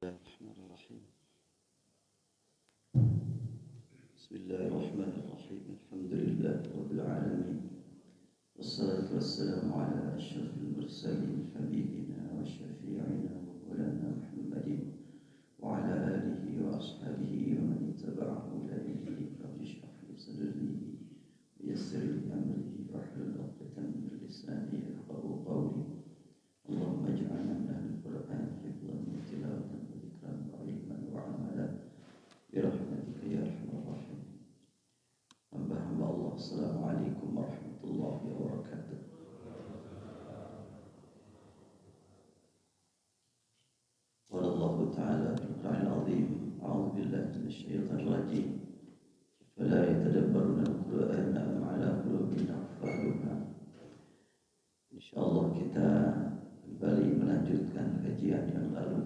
Bismillahirrahmanirrahim. Bismillahirrahmanirrahim. Alhamdulillahirabbil alamin. Wassalatu wassalamu ala asyrafil mursalin habibina wa syafi'ina wa maulana Muhammadin wa ala alihi wa ashabihi wa man ittaba'ahu ila yaumil rabbi shrah li sadri wa yassir li amri wahlul 'uqdatam min lisani yafqahu qawli. Allahumma ij'alna min ahli al-Qur'an hifdhan wa tilawatan wa dzikran wa ilman wa amalan birahmatika ya arhamar rahimin. Hamba-hamba Allah, assalamualaikum warahmatullahi wabarakatuh. Qala Allah Ta'ala fil Qur'anil 'azim, a'udzu billahi minasyaitonir rajim. Fala yatadabbaruna al-Qur'ana am 'ala qulubin aqfaluha. Insyaallah kita kembali melanjutkan kajian yang lalu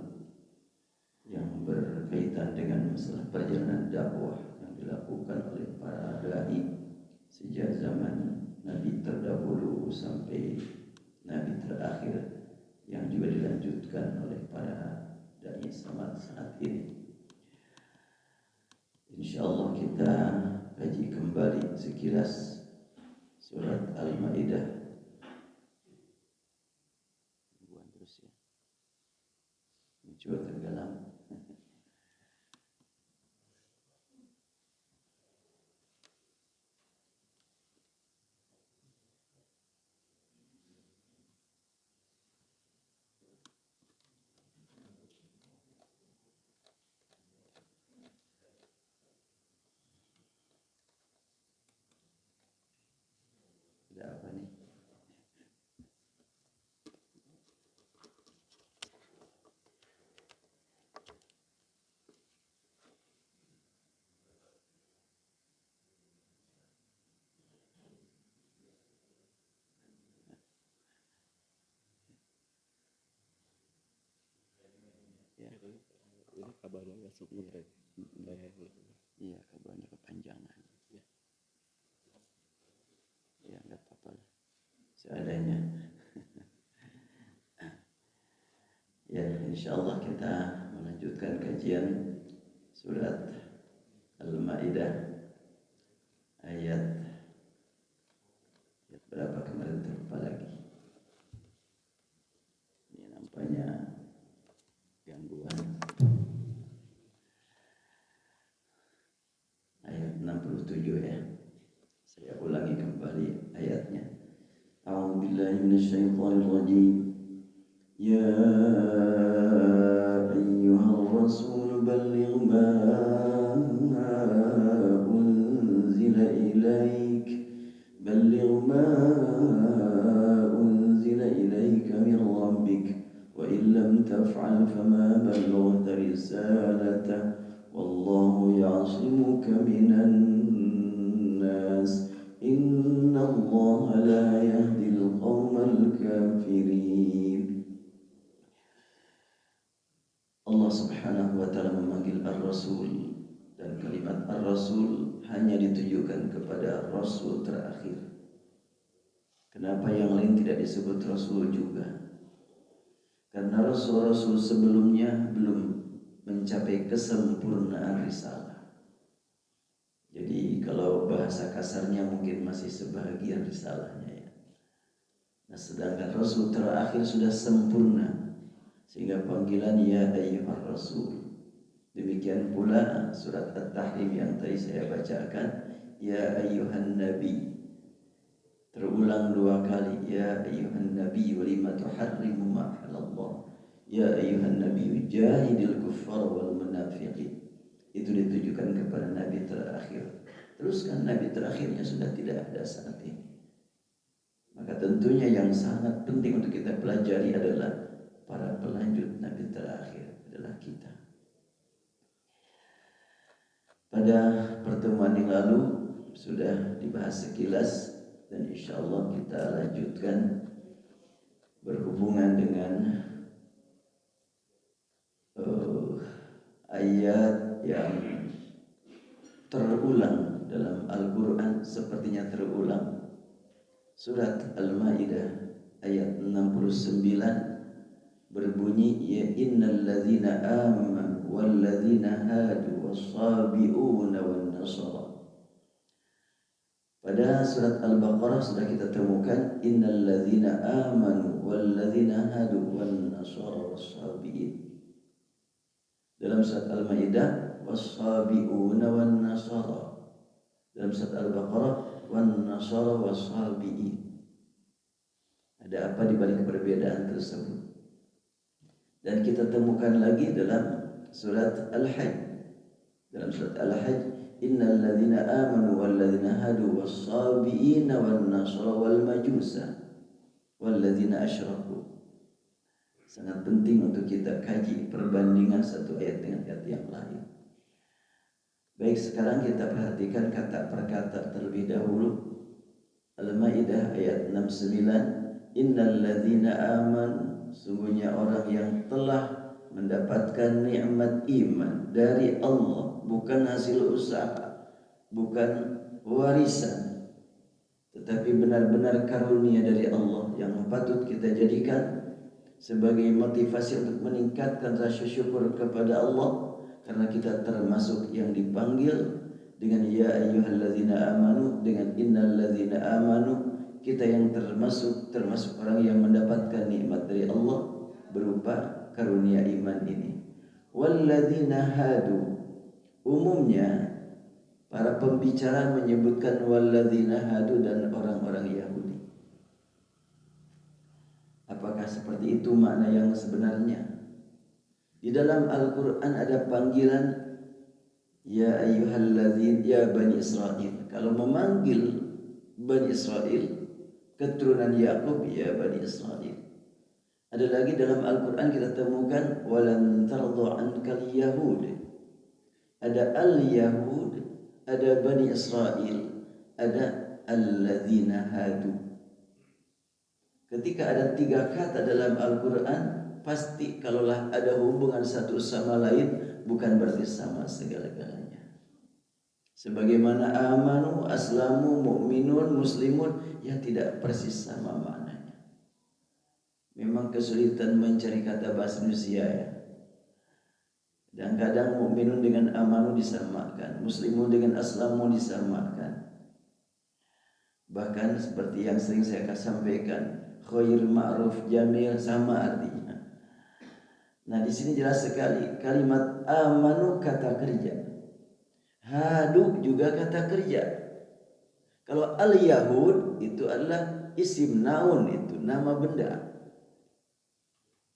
yang berkaitan dengan masalah perjalanan dakwah yang dilakukan oleh para dai sejak zaman Nabi terdahulu sampai Nabi terakhir, yang juga dilanjutkan oleh para dai saat ini. Insyaallah kita kaji kembali sekilas surat Al-Maidah. Coba tenggelam. Ada apa nih? Ini kabarnya nggak support ya? Iya, kabarnya kepanjangan. Ya nggak apa-apa lah, seadanya. Ya, insyaallah kita melanjutkan kajian surat Al-Maidah ayat berapa kemarin, terlupa lagi. Ini nampaknya gangguan. Ayat 67 ya. Saya ulangi kembali ayatnya. A'udzubillahi minasyaitonir rajim. Ya ayyuhar rasul balligh ma unzila ilaik min rabbik wa in lam taf'al fama ballaghta risalatahu wallahu ya'simuka minan nas inna allaha la yahdil qawmal kafirin. Allah Subhanahu wa ta'ala memanggil Ar-Rasul, dan kalimat Ar-Rasul hanya ditujukan kepada Rasul terakhir. Kenapa yang lain tidak disebut Rasul juga? Karena Rasul-Rasul sebelumnya belum mencapai kesempurnaan risalah. Jadi kalau bahasa kasarnya mungkin masih sebahagian risalahnya ya. Nah, sedangkan Rasul terakhir sudah sempurna, sehingga panggilan ya ayyuhar rasul. Demikian pula surat At-Tahrim yang tadi saya bacakan, ya ayyuhan nabi, terulang 2 kali, ya ayyuhan nabi lima tuharrimu ma halallah, ya ayyuhan nabi jahidil kuffar wal munafiqin. Itu ditujukan kepada nabi terakhir. Terus kan nabi terakhirnya sudah tidak ada saat ini. Maka tentunya yang sangat penting untuk kita pelajari adalah para pelanjut nabi terakhir adalah kita. Pada pertemuan yang lalu sudah dibahas sekilas, dan insyaallah kita lanjutkan berhubungan dengan ayat yang terulang dalam Al-Quran, sepertinya terulang. Surat Al-Maidah ayat 69 berbunyi ya innal ladzina amanu wal ladzina hadu was-sabiuna wan nasara. Pada surat Al-Baqarah sudah kita temukan innal ladzina amanu wal ladzina hadu wan nasara was-sabiin. Dalam surat Al-Maidah was-sabiuna wan nasara. Dalam surat Al-Baqarah wan nasara was-sabiin. Ada apa di balik perbedaan tersebut? Dan kita temukan lagi dalam surat Al-Hajj. Dalam surat Al-Hajj, innal ladzina amanu wal ladzina hadu was-sabiina wan nasara wal majusa wal ladzina asyraku. Sangat penting untuk kita kaji perbandingan satu ayat dengan ayat yang lain. Baik, sekarang kita perhatikan kata per kata terlebih dahulu. Al-Maidah ayat 69, innal ladzina amanu, sungguhnya orang yang telah mendapatkan nikmat iman dari Allah, bukan hasil usaha, bukan warisan, tetapi benar-benar karunia dari Allah yang patut kita jadikan sebagai motivasi untuk meningkatkan rasa syukur kepada Allah, karena kita termasuk yang dipanggil dengan ya ayyuhalladzina amanu, dengan innal ladzina amanu. Kita yang termasuk orang yang mendapatkan nikmat dari Allah berupa karunia iman ini. Walladzina hadu, umumnya para pembicara menyebutkan walladzina hadu dan orang-orang Yahudi. Apakah seperti itu makna yang sebenarnya? Di dalam Al-Quran ada panggilan ya ayyuhalladzina, ya Bani Israel. Kalau memanggil Bani Israel, keturunan Yakub, ya Bani Israel. Ada lagi dalam Al-Quran kita temukan walan tardha ankal yahud. Ada al-yahud, ada Bani Israel, ada alladzina hadu. Ketika ada tiga kata dalam Al-Quran, pasti kalaulah ada hubungan satu sama lain, bukan berarti sama segala-galanya. Sebagaimana amanu, aslamu, mu'minun, muslimun, ya tidak persis sama maknanya. Memang kesulitan mencari kata bahasa Indonesia ya. Dan kadang mu'minun dengan amanu disamakan, muslimun dengan aslamu disamakan. Bahkan seperti yang sering saya sampaikan, khair, ma'ruf, jamil sama artinya. Nah, di sini jelas sekali kalimat amanu kata kerja, hadu juga kata kerja. Kalau al-yahud itu adalah isim naun, itu nama benda.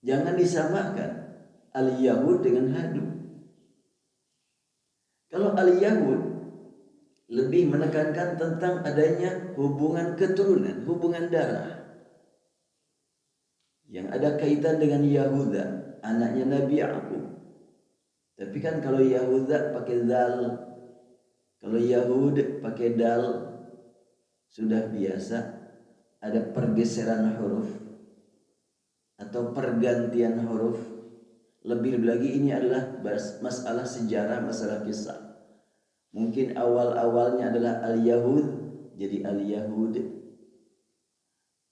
Jangan disamakan al-yahud dengan hadu. Kalau al-yahud lebih menekankan tentang adanya hubungan keturunan, hubungan darah yang ada kaitan dengan Yahuda, anaknya Nabi Yakub. Tapi kan kalau Yahuda pakai dal, kalau Yahud pakai dal, sudah biasa ada pergeseran huruf atau pergantian huruf. Lebih lagi ini adalah masalah sejarah, masalah kisah. Mungkin awal-awalnya adalah al-Yahud jadi al-Yahud.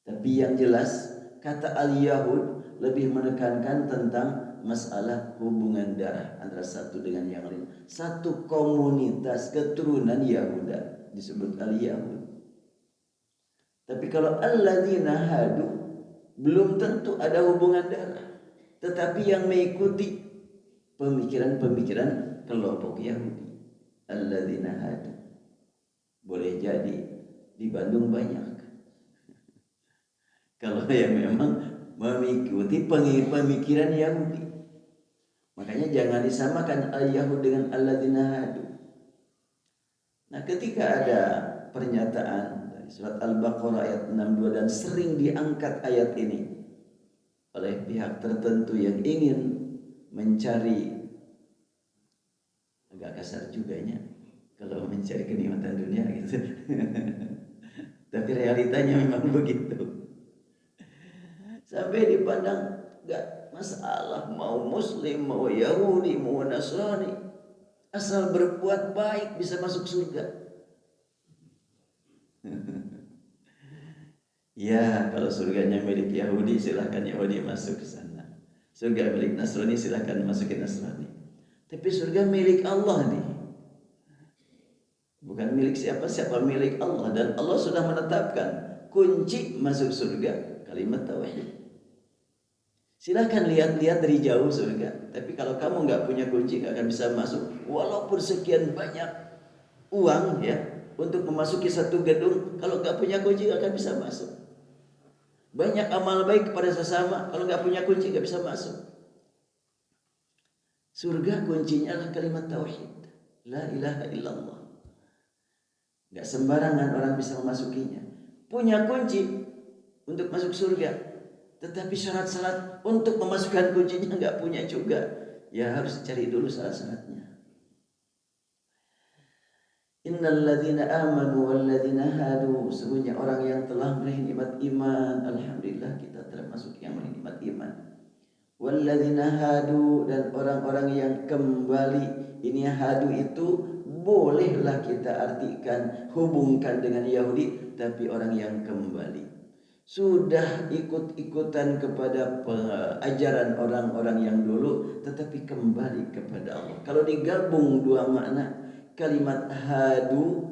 Tapi yang jelas kata al-Yahud lebih menekankan tentang masalah hubungan darah antara satu dengan yang lain. Satu komunitas keturunan Yahuda disebut al-Yahud. Tapi kalau alladzina hadu belum tentu ada hubungan darah, tetapi yang mengikuti pemikiran-pemikiran kelompok Yahudi. Alladzina hadu. Boleh jadi di Bandung banyak. Kalau yang memang mengikuti pemikiran Yahudi. Makanya jangan disamakan al-Yahud dengan alladzina hadu. Nah, ketika ada pernyataan dari surat Al-Baqarah ayat 62 dan sering diangkat ayat ini oleh pihak tertentu yang ingin mencari, agak kasar juganya kalau mencari kenikmatan dunia gitu. Tapi realitanya memang begitu. Sampai dipandang gak masalah mau muslim, mau Yahudi, mau Nasrani, asal berbuat baik bisa masuk surga. Ya, kalau surganya milik Yahudi, silahkan Yahudi masuk ke sana. Surga milik Nasrani, silahkan masukin Nasrani. Tapi surga milik Allah nih. Bukan milik siapa-siapa, milik Allah. Dan Allah sudah menetapkan kunci masuk surga, kalimat tauhid. Silahkan lihat-lihat dari jauh surga. Tapi kalau kamu nggak punya kunci, nggak akan bisa masuk. Walaupun sekian banyak uang ya untuk memasuki satu gedung, kalau nggak punya kunci nggak akan bisa masuk. Banyak amal baik kepada sesama, kalau nggak punya kunci nggak bisa masuk. Surga kuncinya adalah kalimat tauhid, la ilaha illallah. Nggak sembarangan orang bisa memasukinya. Punya kunci untuk masuk surga, tetapi syarat-syarat untuk memasukkan kuncinya nggak punya juga. Ya harus cari dulu syarat-syaratnya. Innal ladzina amanu wal ladzina hadu, sesungguhnya orang yang telah meraih nikmat iman, alhamdulillah kita termasuk yang meraih nikmat iman. Wal ladzina hadu, dan orang-orang yang kembali. Ini hadu itu bolehlah kita artikan, hubungkan dengan Yahudi, tapi orang yang kembali sudah ikut-ikutan kepada ajaran orang-orang yang dulu, tetapi kembali kepada Allah. Kalau digabung dua makna, kalimat hadu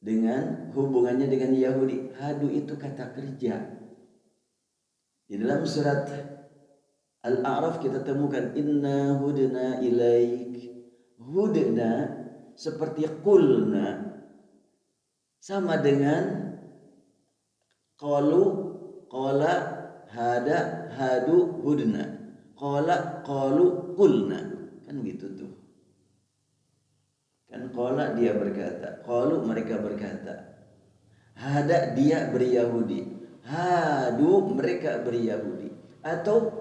dengan hubungannya dengan Yahudi. Hadu itu kata kerja. Di dalam surat Al-A'raf kita temukan inna hudna ilaik. Hudna seperti qulna, sama dengan qalu, qala, hada, hadu, hudna. Qala, qalu, qulna. Kan gitu tuh. Kan qala dia berkata, qalu mereka berkata. Hada dia beryahudi. Hadu mereka beryahudi. Atau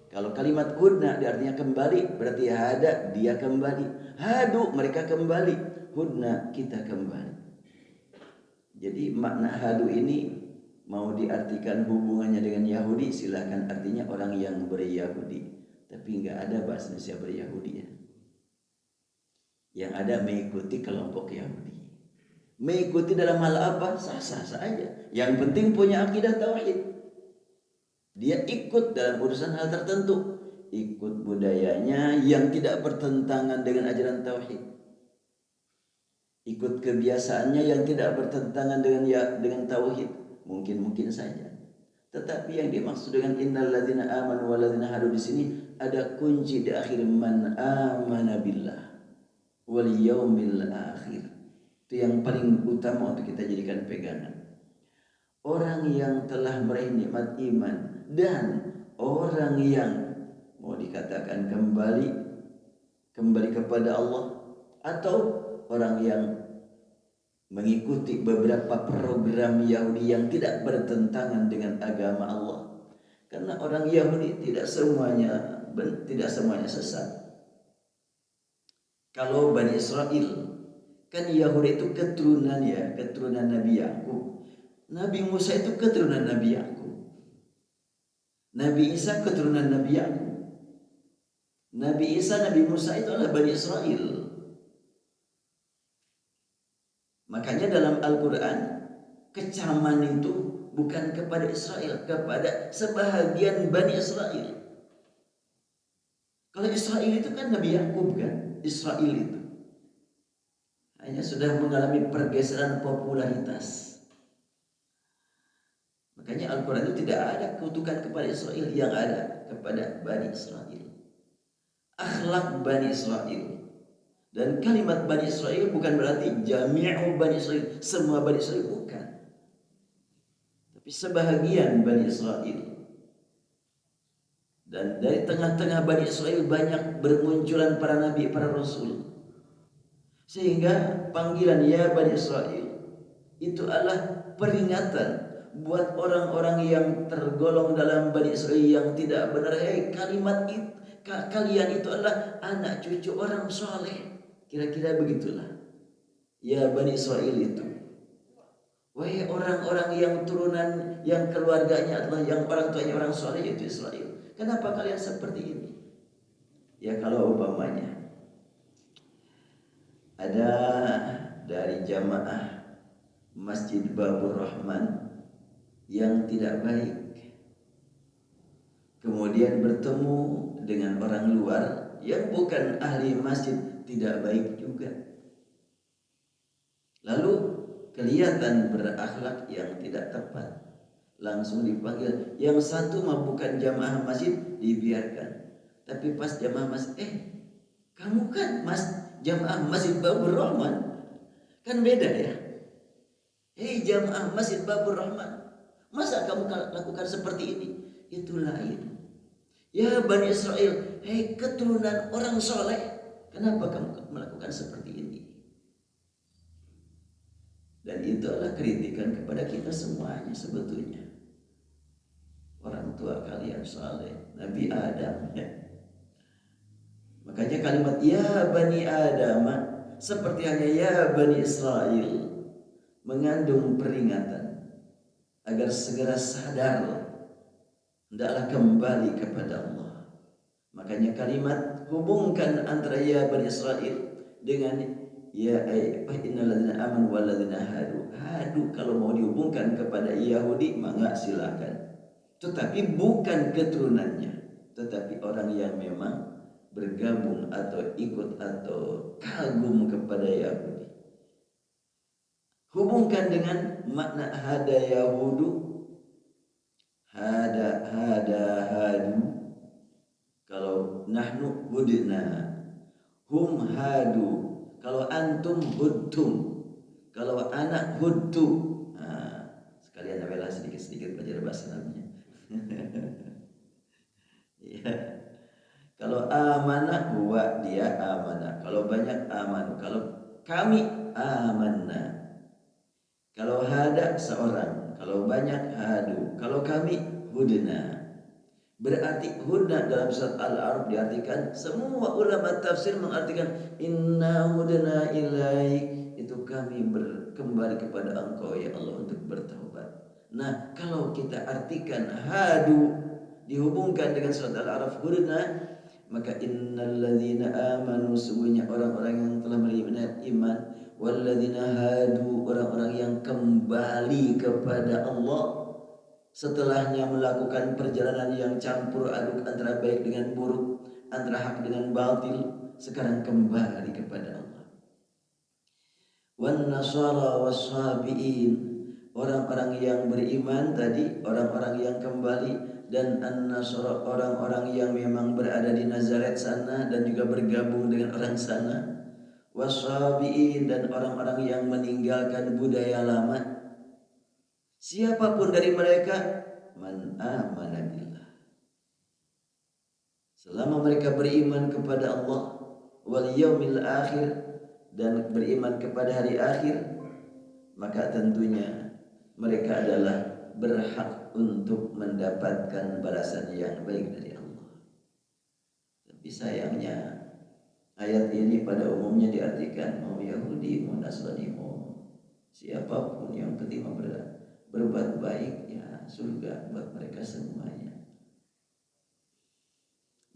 kalau kalimat hudna artinya kembali, berarti hada dia kembali. Hadu mereka kembali. Hudna kita kembali. Jadi makna hadu ini mau diartikan hubungannya dengan Yahudi, silakan, artinya orang yang beryahudi. Tapi nggak ada bahasa Indonesia beryahudi ya. Yang ada mengikuti kelompok Yahudi. Mengikuti dalam hal apa? Sah-sah saja. Yang penting punya akidah tauhid. Dia ikut dalam urusan hal tertentu, ikut budayanya yang tidak bertentangan dengan ajaran tauhid, ikut kebiasaannya yang tidak bertentangan dengan tauhid, mungkin saja. Tetapi yang dimaksud dengan innal ladzina amanu wal ladzina hadu di sini ada kunci di akhir, man amana billah wal yaumil akhir. Itu yang paling utama untuk kita jadikan pegangan. Orang yang telah meraih nikmat iman dan orang yang mau dikatakan kembali kepada Allah, atau orang yang mengikuti beberapa program Yahudi yang tidak bertentangan dengan agama Allah. Karena orang Yahudi tidak semuanya sesat. Kalau Bani Israel, kan Yahudi itu keturunan Nabi Yakub. Nabi Musa itu keturunan Nabi Yakub. Nabi Isa keturunan Nabi Yakub. Nabi Isa, Nabi Musa itu adalah Bani Israel. Makanya dalam Al-Quran kecaman itu bukan kepada Israel, kepada sebahagian Bani Israel. Kalau Israel itu kan Nabi Yakub kan, Israel itu hanya sudah mengalami pergeseran popularitas. Makanya Al-Quran itu tidak ada kutukan kepada Israel, yang ada kepada Bani Israel. Akhlak Bani Israel. Dan kalimat Bani Israel bukan berarti jami'u Bani Israel, semua Bani Israel, bukan. Tapi sebahagian Bani Israel. Dan dari tengah-tengah Bani Israel banyak bermunculan para nabi, para rasul. Sehingga panggilan ya Bani Israel itu adalah peringatan buat orang-orang yang tergolong dalam Bani Israel yang tidak benar. Kalimat itu, kalian itu adalah anak cucu orang soleh. Kira-kira begitulah. Ya Bani Israel itu. Wahai orang-orang yang turunan, yang keluarganya adalah yang orang tuanya orang soleh, yaitu Israel. Kenapa kalian seperti ini? Ya kalau umpamanya ada dari jamaah Masjid Babur Rahman yang tidak baik, kemudian bertemu dengan orang luar yang bukan ahli masjid, tidak baik juga. Lalu kelihatan berakhlak yang tidak tepat, langsung dipanggil. Yang satu mah bukan jamaah masjid, dibiarkan. Tapi pas jamaah masjid, kamu kan jamaah masjid Babur Rahman, kan beda ya. Jamaah masjid Babur Rahman, masa kamu lakukan seperti ini? Itu lain. Ya Bani Israel, keturunan orang soleh, kenapa kamu melakukan seperti ini? Dan itu adalah kritikan kepada kita semuanya sebetulnya. Orang tua kalian soleh, Nabi Adam ya. Makanya kalimat ya Bani Adam seperti hanya ya Bani Israel mengandung peringatan agar segera sadar, hendaklah kembali kepada Allah. Makanya kalimat hubungkan antara ya Bani Israel dengan ya innalladzina amanu walladzina hadu. Hadu kalau mau dihubungkan kepada Yahudi maka silakan. Tetapi bukan keturunannya, tetapi orang yang memang bergabung atau ikut atau kagum kepada Yahudi. Hubungkan dengan makna hada Yahudu, hadu. Kalau nahnu hudna, hum hadu. Kalau antum hudtum, kalau anak hudtu. Sekalian abelah sedikit-sedikit belajar bahasa Arabnya. Ya. Kalau amanah huwa dia amanah. Kalau banyak amanu. Kalau kami amanah. Kalau hada seorang. Kalau banyak hadu. Kalau kami hudna. Berarti hudna dalam surat Al-A'raf diartikan, semua ulama tafsir mengartikan inna hudna ilaik, itu kami kembali kepada engkau ya Allah untuk bertaubat. Nah, kalau kita artikan hadu dihubungkan dengan surat Al-A'raf hudna, maka innalladzina amanu, sungguhnya orang-orang yang telah beriman, walladzina hadu, orang-orang yang kembali kepada Allah setelahnya melakukan perjalanan yang campur aduk antara baik dengan buruk, antara hak dengan batil, sekarang kembali kepada Allah. Wan nasara wassabiin, orang-orang yang beriman tadi, orang-orang yang kembali, dan an-nasara, orang-orang yang memang berada di Nazaret sana dan juga bergabung dengan orang sana, wassabiin, dan orang-orang yang meninggalkan budaya lama. Siapapun dari mereka, man amana billah, selama mereka beriman kepada Allah, wal yaumil akhir, dan beriman kepada hari akhir, maka tentunya mereka adalah berhak untuk mendapatkan balasan yang baik dari Allah. Tapi sayangnya ayat ini pada umumnya diartikan mau Yahudi, mau Nasrani, mau siapapun yang penting berbuat baik, ya surga buat mereka semuanya.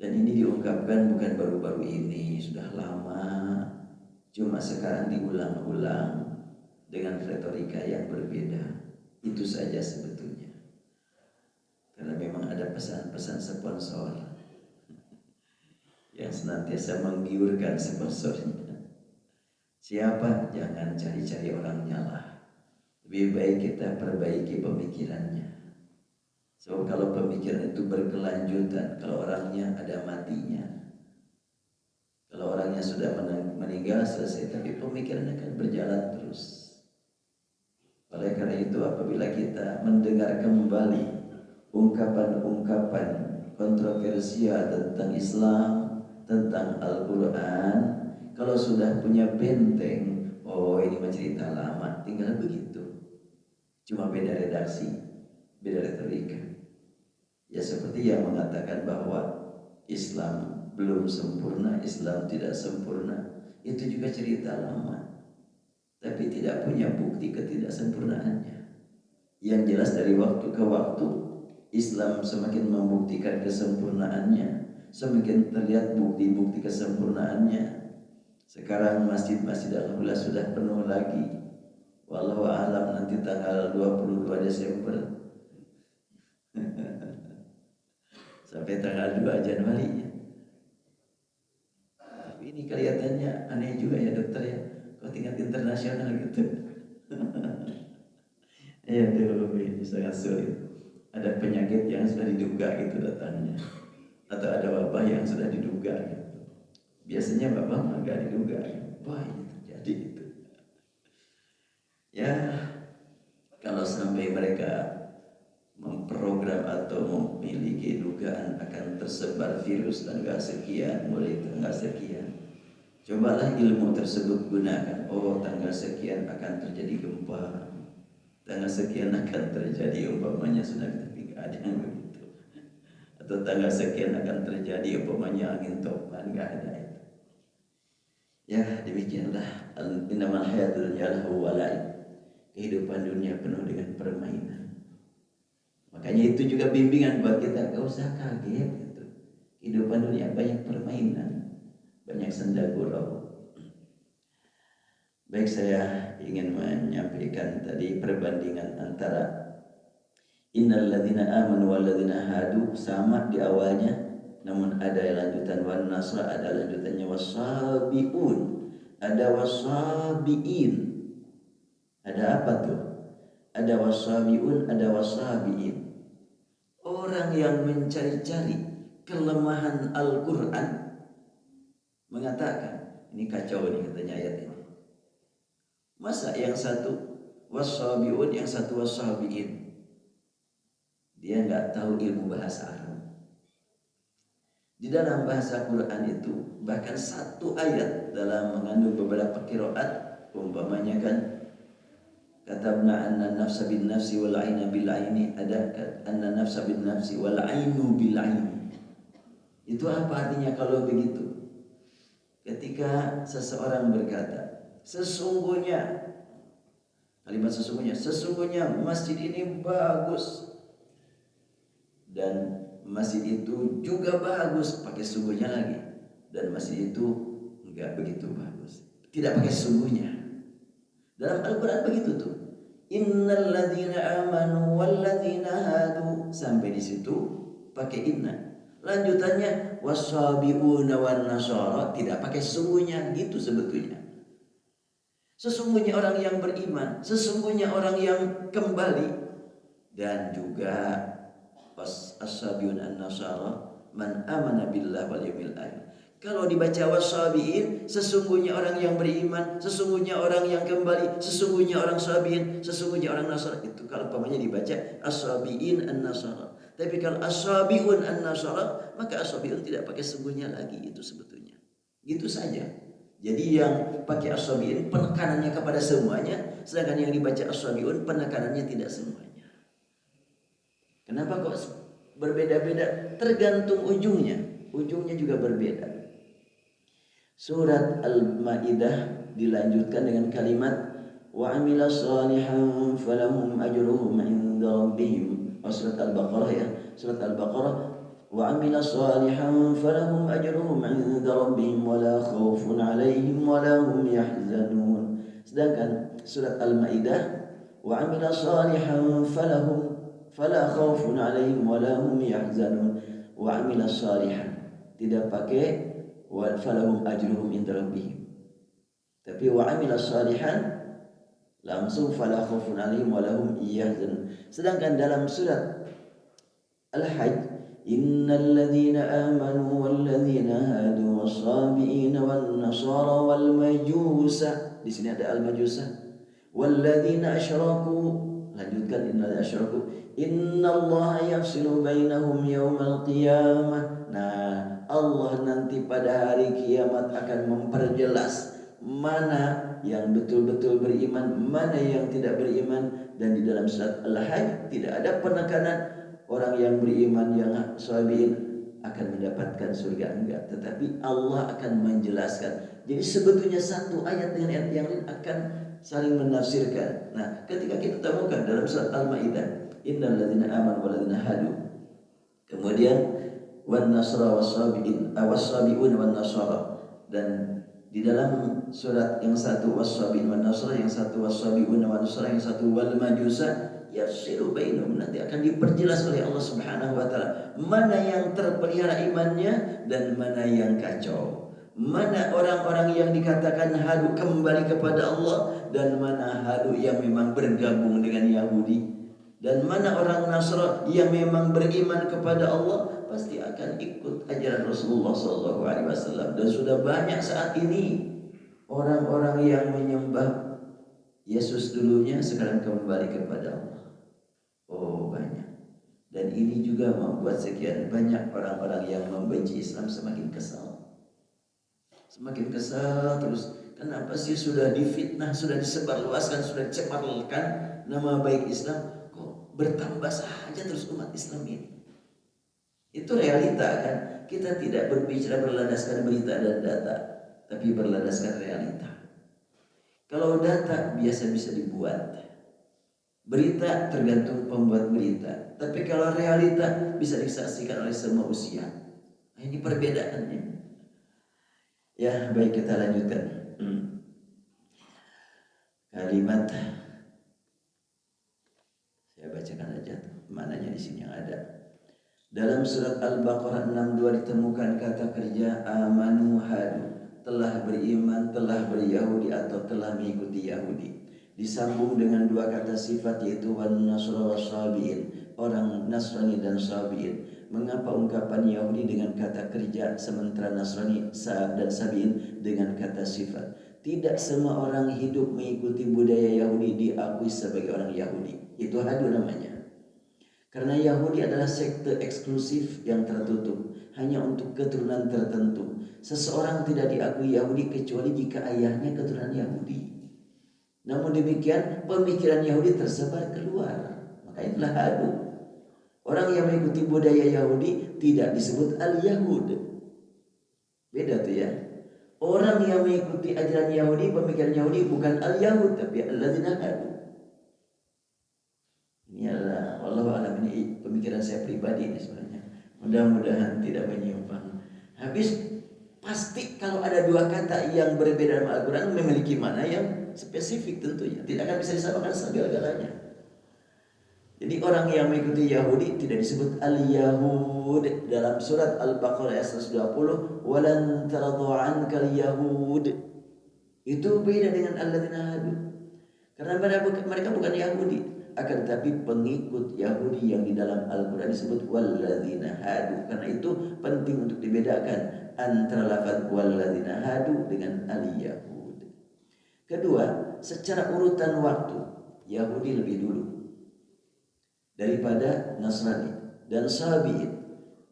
Dan ini diungkapkan bukan baru-baru ini, sudah lama, cuma sekarang diulang-ulang dengan retorika yang berbeda. Itu saja sebetulnya. Karena memang ada pesan-pesan sponsor yang senantiasa menggiurkan sponsornya. Siapa? Jangan cari-cari orangnya lah. Lebih baik kita perbaiki pemikirannya. So kalau pemikiran itu berkelanjutan, kalau orangnya ada matinya, kalau orangnya sudah meninggal selesai, tapi pemikirannya akan berjalan terus. Oleh karena itu apabila kita mendengar kembali ungkapan-ungkapan kontroversial tentang Islam, tentang Al-Quran, kalau sudah punya benteng, oh ini mah cerita lama, tinggal begitu. Cuma beda redaksi, beda retorika. Ya seperti yang mengatakan bahwa Islam belum sempurna, Islam tidak sempurna, itu juga cerita lama, tapi tidak punya bukti ketidaksempurnaannya. Yang jelas dari waktu ke waktu Islam semakin membuktikan kesempurnaannya, semakin terlihat bukti-bukti kesempurnaannya. Sekarang masjid-masjid alhamdulillah sudah penuh lagi. Wallahu a'lam nanti tanggal 22 Desember sampai tanggal 2 Januari. Tapi ini kelihatannya aneh juga ya dokter ya, kok tingkat internasional gitu. Ya itu sangat sulit. Ada penyakit yang sudah diduga gitu datangnya, atau ada wabah yang sudah diduga gitu. Biasanya wabah nggak diduga, wah ini terjadi itu. Ya kalau sampai mereka memprogram atau memiliki dugaan akan tersebar virus tanggal sekian, mulai tanggal sekian, cobalah ilmu tersebut gunakan. Oh, tanggal sekian akan terjadi gempa, tanggal sekian akan terjadi umpamanya tsunami, tapi nggak ada yang begitu. Atau tanggal sekian akan terjadi umpamanya angin topan, nggak ada itu. Ya demikianlah, innamal hayatul dunya lahu wa la'ib. Kehidupan dunia penuh dengan permainan. Makanya itu juga bimbingan buat kita, gak usah kaget gitu. Kehidupan dunia banyak permainan, banyak senda gurau. Baik, saya ingin menyampaikan tadi perbandingan antara innal ladzina amanu wal ladzina hadu, sama di awalnya, namun ada lanjutan wan nasra, ada lanjutannya wasabiun, ada wasabiin. Ada apa tuh? Ada wasabiun, ada wasabiin. Orang yang mencari-cari kelemahan Al-Quran mengatakan, ini kacau nih katanya ayat ini. Masa yang satu wasabiun, yang satu wasabiin? Dia nggak tahu ilmu bahasa Arab. Di dalam bahasa Quran itu bahkan satu ayat dalam mengandung beberapa qiraat, umpamanya kan katabna anna nafsa bin nafsi wal aina bil aini, ada anna nafsa bin nafsi wal ainu bil aini. Itu apa artinya kalau begitu? Ketika seseorang berkata, sesungguhnya, kalimat sesungguhnya masjid ini bagus, dan masjid itu juga bagus, pakai sungguhnya lagi, dan masjid itu enggak begitu bagus, tidak pakai sungguhnya. Dalam Al-Quran begitu tuh, innal ladzina amanu wal ladzina hadu, sampai di situ pakai inna. Lanjutannya wasabiuna wan nasara, tidak pakai sungguhnya, gitu sebetulnya. Sesungguhnya orang yang beriman, sesungguhnya orang yang kembali, dan juga as-sabiun an-nasara man amana billah wal yawmil akhir. Kalau dibaca wasabiin, sesungguhnya orang yang beriman, sesungguhnya orang yang kembali, sesungguhnya orang sabiin, sesungguhnya orang nasara. Itu kalau umpamanya dibaca as-sabiin an-nasara. Tapi kalau as-sabiun an-nasara, maka as-sabiun tidak pakai sungguhnya lagi, itu sebetulnya. Gitu saja. Jadi yang pakai as-sabiin penekanannya kepada semuanya, sedangkan yang dibaca as-sabiun penekanannya tidak semuanya. Kenapa kok berbeda-beda? Tergantung ujungnya. Ujungnya juga berbeda. Surat Al-Maidah dilanjutkan dengan kalimat wa amilas salihan falahum ajruhum 'inda rabbihim. Surat Al-Baqarah ya. Surat Al-Baqarah wa amilas salihan falahum ajruhum 'inda rabbihim wala khaufun 'alaihim wala hum yahzanun. Sedangkan surat Al-Maidah wa amilas salihan falahum fala khaufun 'alaihim wala hum yahzanun. Wa amilas salihan tidak pakai wa falahum ajruhum inda rabbihim, tapi wa amilas salihan langsung fala khaufun 'alaihim wala hum yahzanun. Sedangkan dalam surat Al-Hajj, innal ladzina amanu wal ladzina hadu was-sabiina wan nasara wal majusa, di sini ada al-majusa, wal ladzina asyraku, lanjutkan innal asyraku innallaha yafsilu bainahum yaumal qiyamah. Nah, Allah nanti pada hari kiamat akan memperjelas mana yang betul-betul beriman, mana yang tidak beriman. Dan di dalam surat Al-Hajj tidak ada penekanan orang yang beriman, yang sabiin akan mendapatkan surga, enggak, tetapi Allah akan menjelaskan. Jadi sebetulnya satu ayat dengan ayat yang lain akan saling menafsirkan. Nah, ketika kita temukan dalam surat Al-Maidah innal ladzina amanu wal ladzina hadu, kemudian wan nasra was-sabiin was-sabiun wan nasara, dan di dalam surat yang satu was-sabiin wan nasra, yang satu was-sabiun wan nasra, yang satu wal majusa, yafsilu bainahum, nanti akan diperjelas oleh Allah Subhanahu wa taala mana yang terpelihara imannya dan mana yang kacau. Mana orang-orang yang dikatakan hadu kembali kepada Allah dan mana hadu yang memang bergabung dengan Yahudi. Dan mana orang Nasrani yang memang beriman kepada Allah pasti akan ikut ajaran Rasulullah SAW. Dan sudah banyak saat ini orang-orang yang menyembah Yesus dulunya sekarang kembali kepada Allah. Oh banyak. Dan ini juga membuat sekian banyak orang-orang yang membenci Islam semakin kesal. Semakin kesal terus. Kenapa sih sudah difitnah, sudah disebarluaskan, sudah dicemarkan nama baik Islam, kok bertambah saja terus umat Islam ini? Itu realita kan. Kita tidak berbicara berlandaskan berita dan data, tapi berlandaskan realita. Kalau data biasa bisa dibuat, berita tergantung pembuat berita, tapi kalau realita bisa disaksikan oleh semua usia. Nah, ini perbedaannya. Ya, baik, kita lanjutkan. Kalimat saya bacakan aja maknanya di sini yang ada. Dalam surat Al-Baqarah 62 ditemukan kata kerja amanu hadu, telah beriman, telah beryahudi atau telah mengikuti Yahudi. Disambung dengan dua kata sifat yaitu wan nasra wasabiin, orang Nasrani dan Sabiin. Mengapa ungkapan Yahudi dengan kata kerja sementara Nasrani dan Sabiin dengan kata sifat? Tidak semua orang hidup mengikuti budaya Yahudi diakui sebagai orang Yahudi. Itu hadu namanya. Karena Yahudi adalah sekte eksklusif yang tertutup hanya untuk keturunan tertentu. Seseorang tidak diakui Yahudi kecuali jika ayahnya keturunan Yahudi. Namun demikian pemikiran Yahudi tersebar keluar. Maka itulah hadu. Orang yang mengikuti budaya Yahudi tidak disebut al-Yahud. Beda tuh ya. Orang yang mengikuti ajaran Yahudi, pemikiran Yahudi bukan al-Yahud tapi alladzina hadu. Ini adalah wallahu a'lam, ini pemikiran saya pribadi ini sebenarnya. Mudah-mudahan tidak menyimpang. Habis pasti kalau ada dua kata yang berbeda dalam Al-Quran memiliki makna yang spesifik tentunya. Tidak akan bisa disamakan segala-galanya. Jadi orang yang mengikuti Yahudi tidak disebut al-Yahud. Dalam surat Al-Baqarah ayat 120, walan taradhu ankal yahud. Itu beda dengan alladzina hadu. Karena mereka bukan Yahudi, akan tetapi pengikut Yahudi yang di dalam Al-Quran disebut walladzina hadu. Karena itu penting untuk dibedakan antara lafaz walladzina hadu dengan al-Yahud. Kedua, secara urutan waktu Yahudi lebih dulu daripada Nasrani dan Sabiin,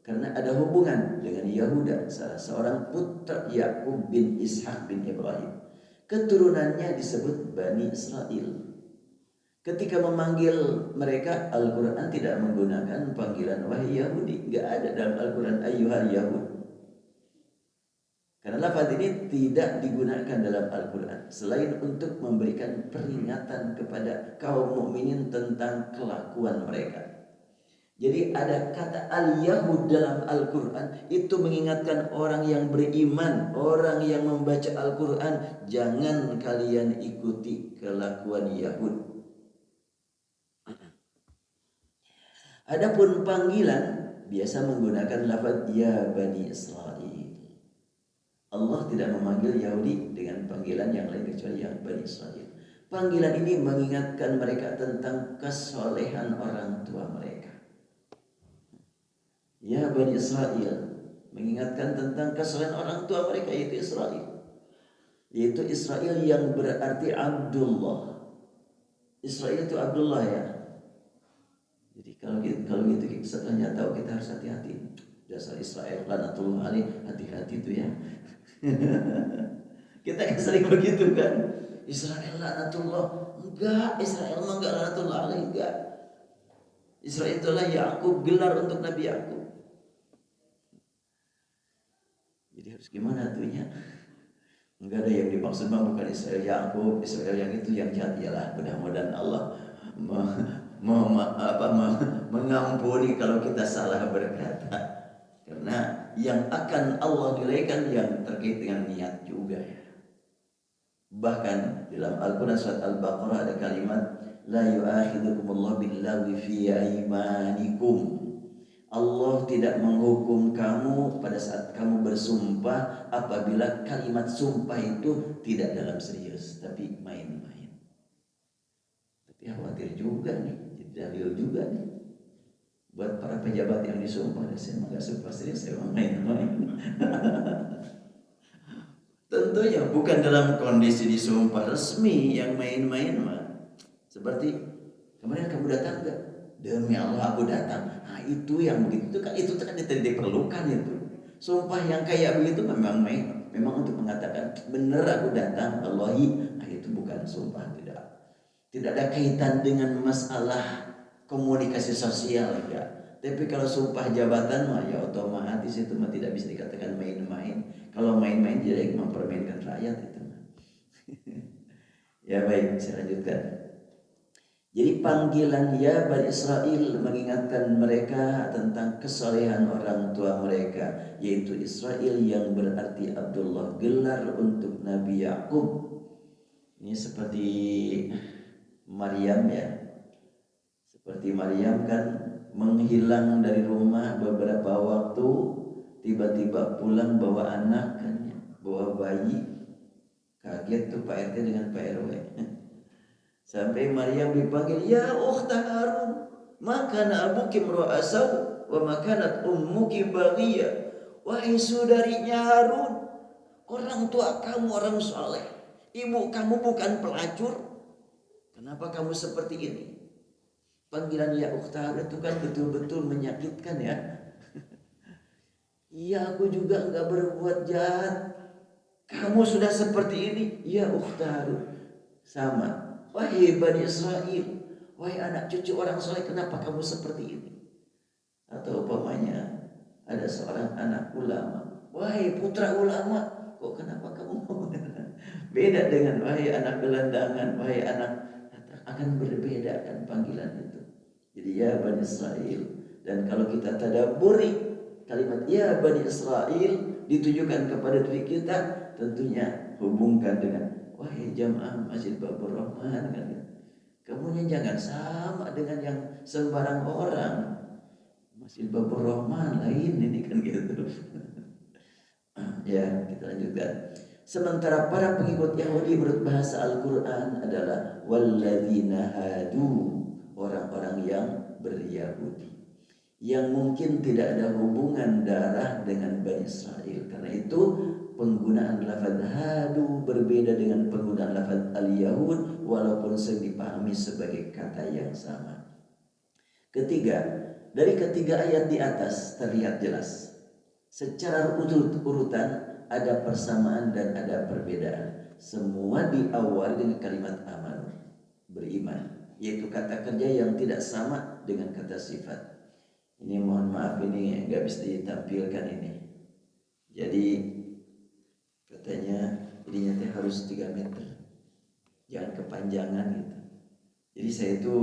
karena ada hubungan dengan Yahuda, salah seorang putra Yakub bin Ishak bin Ibrahim. Keturunannya disebut Bani Israel. Ketika memanggil mereka, Al-Quran tidak menggunakan panggilan wahai Yahudi. Tidak ada dalam Al-Quran ayyuhal Yahud. Karena lafaz ini tidak digunakan dalam Al-Quran selain untuk memberikan peringatan kepada kaum mukminin tentang kelakuan mereka. Jadi ada kata al-Yahud dalam Al-Quran itu mengingatkan orang yang beriman, orang yang membaca Al-Quran, jangan kalian ikuti kelakuan Yahud. Adapun panggilan biasa menggunakan lafaz ya Bani Israel. Allah tidak memanggil Yahudi dengan panggilan yang lain kecuali yang Bani Israel. Panggilan ini mengingatkan mereka tentang kesolehan orang tua mereka. Ya Bani Israel, mengingatkan tentang kesolehan orang tua mereka, yaitu Israel. Yaitu Israel yang berarti Abdullah. Israel itu Abdullah ya. Jadi kalau gitu setelahnya tahu kita harus hati-hati. Dasar Israel lanatullah alaih, hati-hati itu ya. Kita kan sering begitu kan. Israel lanatullah. Enggak, Israel mah enggak lanatullah alaih, enggak. Israel itulah Yakub, gelar untuk Nabi Yakub. Jadi harus gimana tuhnya? Enggak ada yang dimaksud mah bukan Israel Yakub, Israel yang itu yang jahat. Yalah, mudah-mudahan Allah mengampuni kalau kita salah berkata. Karena yang akan Allah nilaikan yang terkait dengan niat juga ya. Bahkan dalam Al-Quran surat Al-Baqarah ada kalimat la yu'akhidukumullahu billaghwi fi aymanikum. Allah tidak menghukum kamu pada saat kamu bersumpah apabila kalimat sumpah itu tidak dalam serius tapi main-main. Tapi khawatir juga nih, jadi dalil juga nih buat para pejabat yang disumpah. Saya nggak sumpah serius, saya main-main. Tentunya bukan dalam kondisi disumpah resmi yang main-main mah. Seperti kemarin kamu datang enggak? Demi Allah aku datang. Nah itu yang begitu kan, itu kan diperlukan itu. Sumpah yang kayak begitu memang untuk mengatakan benar aku datang, Allahi. Nah itu bukan sumpah, tidak ada kaitan dengan masalah komunikasi sosial ya. Tapi kalau sumpah jabatan mah ya otomatis itu mah tidak bisa dikatakan main-main. Kalau main-main jadi mempermainkan rakyat itu. Ya baik, saya lanjutkan. Jadi panggilan ya Bani Israel mengingatkan mereka tentang kesolehan orang tua mereka, yaitu Israel yang berarti Abdullah, gelar untuk Nabi Yakub. Ini seperti Maryam ya. Seperti Maryam kan menghilang dari rumah beberapa waktu, tiba-tiba pulang bawa anak kan, bawa bayi. Kaget tuh Pak RT dengan Pak RW. Sampai Maryam dipanggil, ya ukhta Harun, makana abuki mra'asau wa makanat ummuki baghiya. Wahai saudarinya Harun, orang tua kamu orang soleh, ibu kamu bukan pelacur. Kenapa kamu seperti ini? Panggilan ya ukhta Harun itu kan betul-betul menyakitkan ya. Iya aku juga enggak berbuat jahat. Kamu sudah seperti ini, ya ukhta Harun. Sama. Wahai Bani Israel, wahai anak cucu orang soleh, kenapa kamu seperti ini? Atau umpamanya ada seorang anak ulama, wahai putra ulama, kok kenapa kamu beda dengan wahai anak gelandangan, wahai anak, akan berbeda kan panggilan itu. Jadi ya Bani Israel. Dan kalau kita tadabburi kalimat ya Bani Israel ditujukan kepada diri kita, tentunya hubungkan dengan wahai jamaah Masjid Babur Rahman kan. Kamunya jangan sama dengan yang sembarang orang. Masjid Babur Rahman lain ini kan gitu. Ya, kita lanjutkan. Sementara para pengikut Yahudi menurut bahasa Al-Qur'an adalah walladzina hadu, orang-orang yang beryahudi, yang mungkin tidak ada hubungan darah dengan Bani Israel. Karena itu penggunaan lafaz hadu berbeda dengan penggunaan lafaz al-yahud, walaupun sering dipahami sebagai kata yang sama. Ketiga, dari ketiga ayat di atas terlihat jelas secara urutan ada persamaan dan ada perbedaan. Semua diawali dengan kalimat aman, beriman, yaitu kata kerja yang tidak sama dengan kata sifat. Ini mohon maaf, ini nggak bisa ditampilkan ini. Jadi katanya ininya teh harus 3 meter, jangan kepanjangan gitu. Jadi saya itu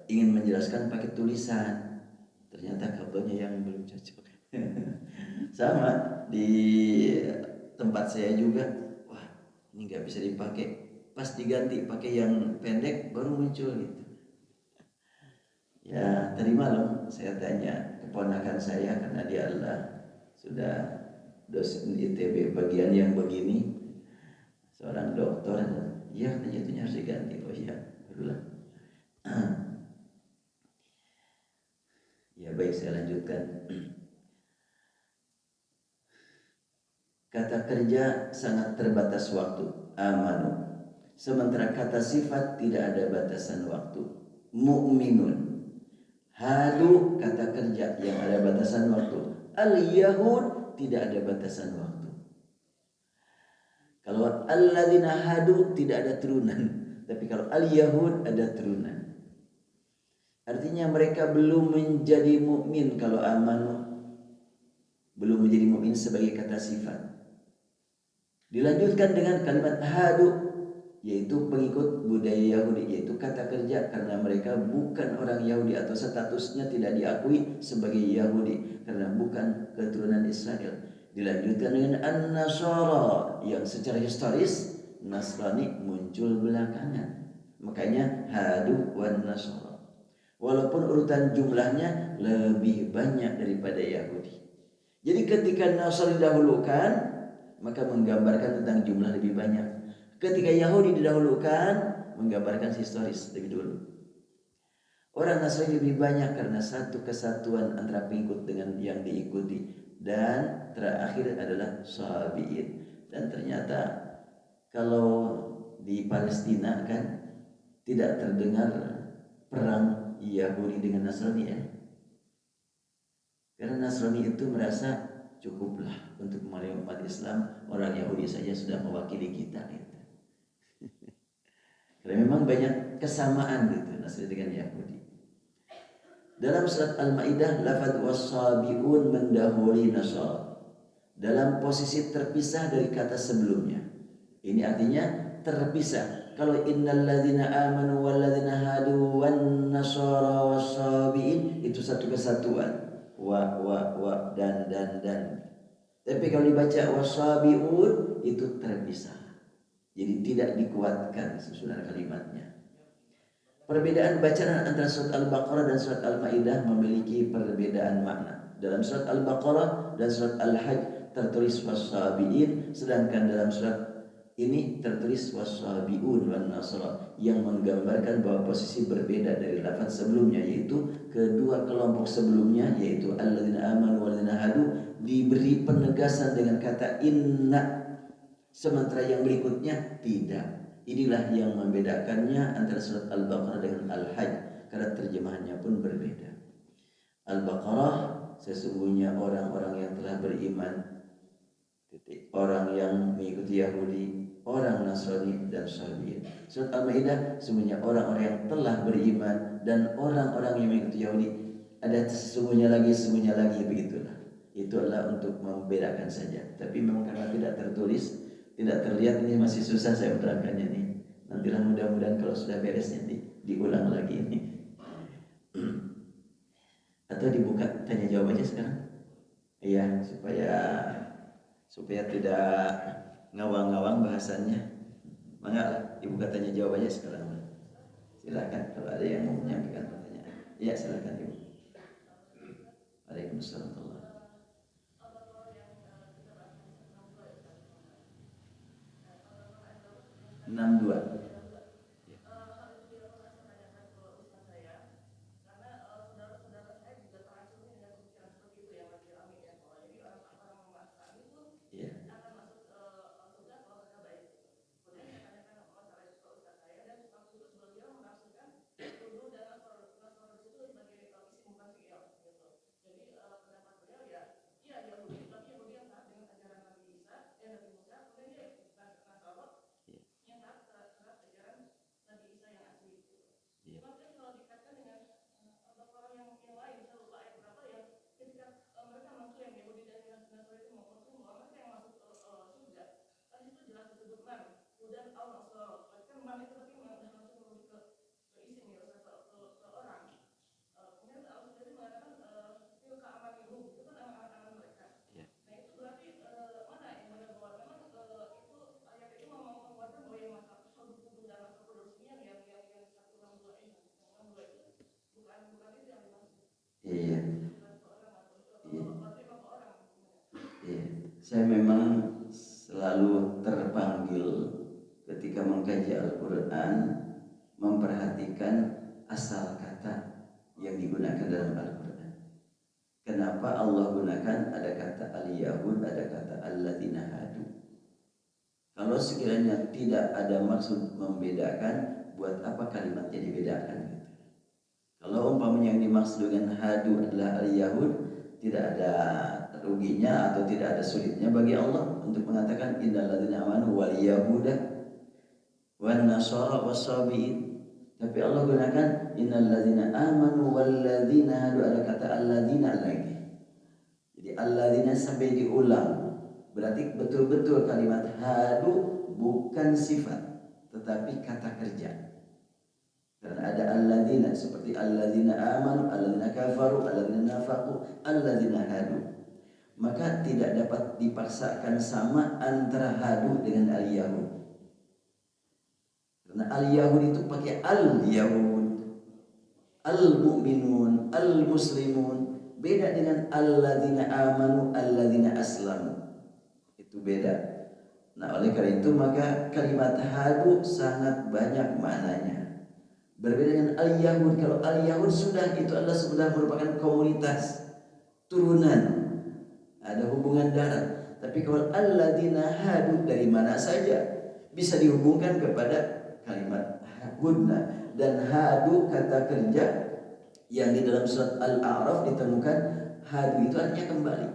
ingin menjelaskan pakai tulisan, ternyata kabelnya yang belum cocok. Sama di tempat saya juga, wah ini nggak bisa dipakai. Pas diganti pakai yang pendek baru muncul gitu. Ya terima loh, saya tanya keponakan saya karena dia adalah sudah dosen ITB bagian yang begini, seorang dokter. Ya katanya itu harus diganti. Oh iya, barulah. Ya baik, saya lanjutkan. Kata kerja sangat terbatas waktu, amanu. Sementara kata sifat tidak ada batasan waktu, mu'minun. Hadu kata kerja yang ada batasan waktu, al-yahud tidak ada batasan waktu. Kalau alladzina hadu tidak ada turunan, tapi kalau al-yahud ada turunan. Artinya mereka belum menjadi mukmin kalau amanu, belum menjadi mukmin sebagai kata sifat. Dilanjutkan dengan kalimat hadu, yaitu pengikut budaya Yahudi, yaitu kata kerja karena mereka bukan orang Yahudi atau statusnya tidak diakui sebagai Yahudi karena bukan keturunan Israel. Dilanjutkan dengan an-nasara yang secara historis Nasrani muncul belakangan. Makanya hadu wan nasara. Walaupun urutan jumlahnya lebih banyak daripada Yahudi. Jadi ketika Nasrani didahulukan, maka menggambarkan tentang jumlah lebih banyak. Ketika Yahudi didahulukan, menggambarkan historis lebih dulu. Orang Nasrani lebih banyak karena satu kesatuan antara pengikut dengan yang diikuti. Dan terakhir adalah Sahabiin. Dan ternyata kalau di Palestina kan tidak terdengar perang Yahudi dengan Nasrani ya. Karena Nasrani itu merasa cukuplah untuk melayani umat Islam, orang Yahudi saja sudah mewakili kita gitu. Karena memang banyak kesamaan gitu Nasrani dengan Yahudi. Dalam surat Al-Maidah, lafaz was-sabiun mendahului Nasara dalam posisi terpisah dari kata sebelumnya. Ini artinya terpisah. Kalau innal ladzina amanu wal ladzina hadu wan nasara was-sabiin itu satu kesatuan. Wa dan. Tapi kalau dibaca wasabiun itu terpisah. Jadi tidak dikuatkan susunan kalimatnya. Perbedaan bacaan antara surat Al-Baqarah dan surat Al-Maidah memiliki perbedaan makna. Dalam surat Al-Baqarah dan surat Al-Hajj tertulis wasabiin, sedangkan dalam surat ini tertulis wasabiun wan nasara, yang menggambarkan bahwa posisi berbeda dari lafaz sebelumnya, yaitu kedua kelompok sebelumnya yaitu alladzina amanu walladzina hadu diberi penegasan dengan kata inna, sementara yang berikutnya tidak. Inilah yang membedakannya antara surat Al-Baqarah dengan Al-Hajj, karena terjemahannya pun berbeda. Al-Baqarah sesungguhnya orang-orang yang telah beriman, orang yang mengikuti Yahudi, orang Nasrani dan Sabiin. Surat Al-Maidah sesungguhnya orang-orang yang telah beriman dan orang-orang yang mengikuti Yahudi. Ada sesungguhnya lagi begitulah. Itu adalah untuk membedakan saja. Tapi memang karena tidak tertulis, tidak terlihat, ini masih susah saya menerangkannya nih. Nantilah mudah-mudahan kalau sudah beresnya diulang lagi ini. Atau dibuka tanya jawab aja sekarang. Iya, supaya tidak ngawang-ngawang bahasannya. Mangga dibuka tanya jawab aja sekarang. Silakan kalau ada yang mau menyampaikan pertanyaan. Iya, silakan Ibu. Waalaikumsalam. 62. Iya. Saya memang selalu terpanggil ketika mengkaji Al-Quran memperhatikan asal kata yang digunakan dalam Al-Quran. Kenapa Allah gunakan ada kata al-Yahud, ada kata alladzina hadu? Kalau sekiranya tidak ada maksud membedakan, buat apa kalimatnya dibedakan? Kalau umpamanya yang dimaksud dengan hadu adalah al-Yahud, tidak ada ruginya atau tidak ada sulitnya bagi Allah untuk mengatakan innal ladzina amanu wal yahuda wan nasara was-sabiin. Tapi Allah gunakan innal ladzina amanu wal ladzina hadu, ada kata alladzina lagi. Jadi alladzina sampai diulang. Berarti betul-betul kalimat hadu bukan sifat tetapi kata kerja. Karena ada alladzina seperti alladzina amanu, alladzina kafaru, alladzina nafaqu, alladzina hadu. Maka tidak dapat dipaksakan sama antara hadu dengan al-Yahud. Karena al-Yahud itu pakai al-Yahud, al-mu'minun, al-muslimun. Beda dengan alladzina amanu, alladzina aslamu. Itu beda. Nah, oleh karena itu maka kalimat hadu sangat banyak maknanya. Berbeda dengan al-Yahud. Kalau al-Yahud sudah merupakan komunitas turunan, ada hubungan darah. Tapi kalau alladzina hadu dari mana saja bisa dihubungkan kepada kalimat hudna. Dan hadu kata kerja yang di dalam surat Al-A'raf ditemukan, hadu itu artinya kembali.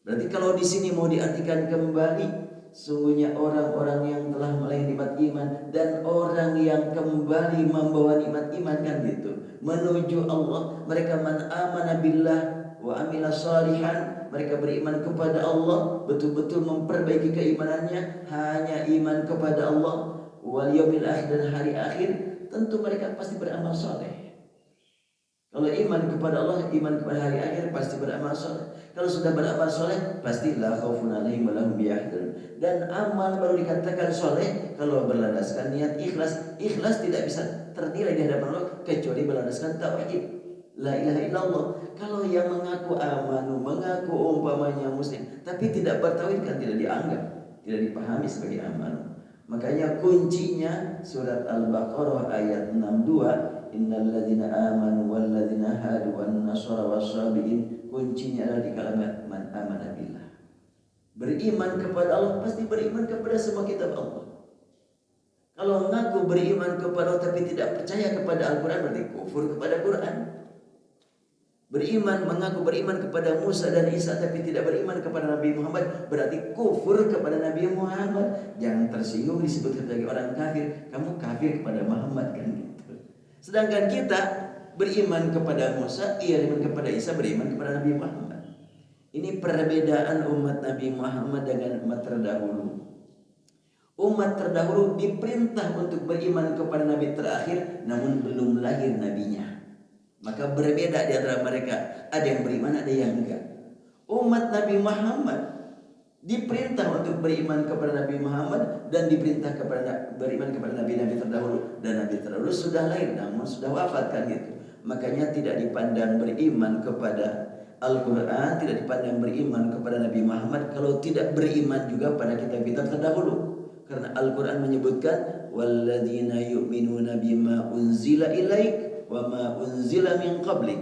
Berarti kalau di sini mau diartikan kembali, sungguhnya orang-orang yang telah meraih nikmat iman dan orang yang kembali membawa nikmat iman, kan gitu, menuju Allah. Mereka man amana billah wa amila salihan, mereka beriman kepada Allah, betul-betul memperbaiki keimanannya, hanya iman kepada Allah, wal yaumil akhir, dan hari akhir, tentu mereka pasti beramal soleh. Kalau iman kepada Allah, iman kepada hari akhir, pasti beramal soleh. Kalau sudah beramal soleh, pasti la khaufun alaihim wa lahum yahzanun. Dan amal baru dikatakan soleh kalau berlandaskan niat ikhlas. Ikhlas tidak bisa ternilai di hadapan Allah kecuali berlandaskan tauhid, la ilaha illallah. Kalau yang mengaku amanu, mengaku umpamanya muslim, tapi tidak bertauhid, kan tidak dianggap, tidak dipahami sebagai amanu. Makanya kuncinya surat Al-Baqarah ayat 62, innal ladzina amanu wal ladzina hadu wan nasara was-sabiin. Kuncinya adalah di kalimat man amana billah. Beriman kepada Allah pasti beriman kepada semua kitab Allah. Kalau mengaku beriman kepada Allah tapi tidak percaya kepada Al-Quran, berarti kufur kepada Quran. Mengaku beriman kepada Musa dan Isa tapi tidak beriman kepada Nabi Muhammad, berarti kufur kepada Nabi Muhammad. Jangan tersinggung disebut sebagai orang kafir, kamu kafir kepada Muhammad, kan gitu. Sedangkan kita beriman kepada Musa, beriman kepada Isa, beriman kepada Nabi Muhammad. Ini perbedaan umat Nabi Muhammad dengan umat terdahulu. Umat terdahulu diperintah untuk beriman kepada Nabi terakhir, namun belum lahir nabinya. Maka berbeda di antara mereka. Ada yang beriman, ada yang enggak. Umat Nabi Muhammad diperintah untuk beriman kepada Nabi Muhammad dan diperintah beriman kepada nabi-nabi terdahulu. Dan nabi terdahulu sudah lahir namun sudah wafat, kan gitu. Makanya tidak dipandang beriman kepada Al-Quran, tidak dipandang beriman kepada Nabi Muhammad kalau tidak beriman juga pada kitab-kitab terdahulu. Karena Al-Quran menyebutkan walladzina yu'minuna bima unzila ilaik wa ma unzila min qablik.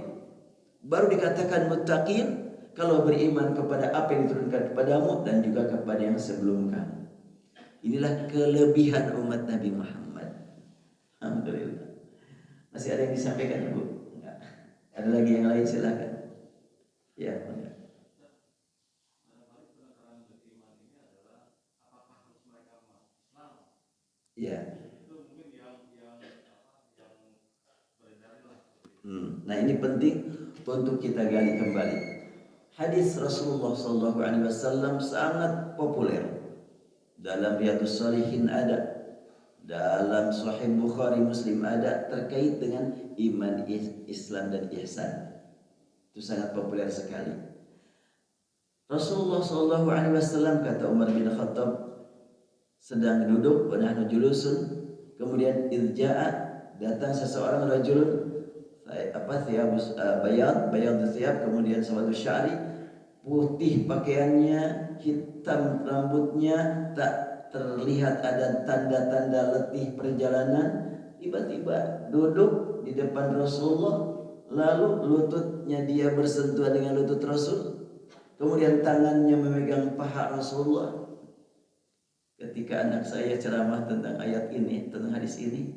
Baru dikatakan muttaqin kalau beriman kepada apa yang diturunkan kepadamu dan juga kepada yang sebelum kamu. Inilah kelebihan umat Nabi Muhammad. Alhamdulillah. Masih ada yang disampaikan, Bu? Enggak. Ada lagi yang lain, silakan. Ya, enggak. Ya. Nah, ini penting untuk kita gali kembali. Hadis Rasulullah SAW sangat populer. Dalam Riyadhus Shalihin ada, dalam Sahih Bukhari Muslim ada, terkait dengan iman, Islam dan ihsan. Itu sangat populer sekali. Rasulullah SAW, kata Umar bin Khattab, sedang duduk, wa nahnu julusun, kemudian idja'a, datang seseorang, rajulun bayad thiyab, kemudian sawadu sya'ri, putih pakaiannya, hitam rambutnya, tak terlihat ada tanda-tanda letih perjalanan. Tiba-tiba duduk di depan Rasulullah, lalu lututnya dia bersentuhan dengan lutut Rasul, kemudian tangannya memegang paha Rasulullah. Ketika anak saya ceramah tentang ayat ini, tentang hadis ini,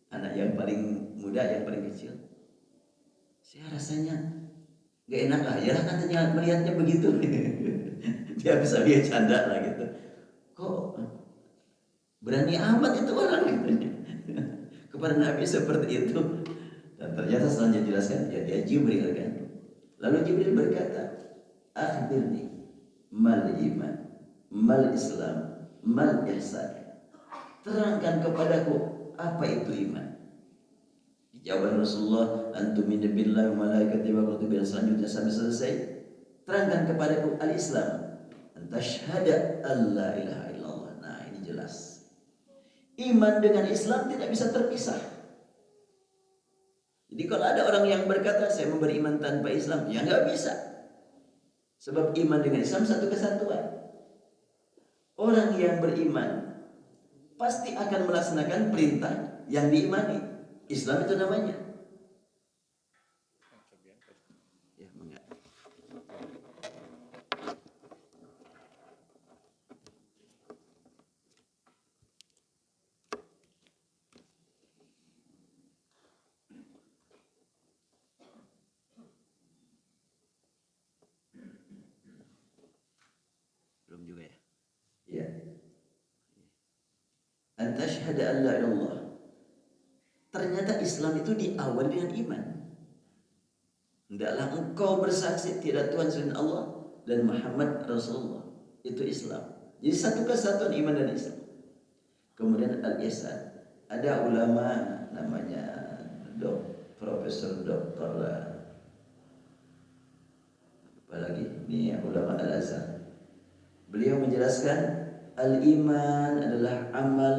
anak yang paling muda, yang paling kecil, saya rasanya gak enak aja lah katanya melihatnya begitu. Dia bisa canda lah gitu. Kok berani amat itu orang gitu kepada Nabi seperti itu. Dan ternyata selanjutnya jelaskan, ya dia Jibril kan. Lalu Jibril berkata, akhbirni mal iman, mal Islam, mal ihsan. Terangkan kepadaku apa itu iman. Jawaban Rasulullah, antum min billahi wa malaikatihi wa kutubihi, selanjutnya sampai selesai. Terangkan kepadaku al-Islam, antashhada alla ilaha illallah. Nah, ini jelas. Iman dengan Islam tidak bisa terpisah. Jadi kalau ada orang yang berkata saya mau beriman tanpa Islam, ya nggak bisa. Sebab iman dengan Islam satu kesatuan. Orang yang beriman pasti akan melaksanakan perintah yang diimani. Islam itu namanya. Ya, enggak. Belum juga ya? Ya. Anta syahada an la ilallah. Ternyata Islam itu diawali dengan iman. Hendaklah engkau bersaksi tiada Tuhan selain Allah dan Muhammad Rasulullah. Itu Islam. Jadi satu kesatuan iman dan Islam. Kemudian al-ihsan. Ada ulama namanya Profesor Doktor apalagi ini ulama Al-Azhar. Beliau menjelaskan al-iman adalah amal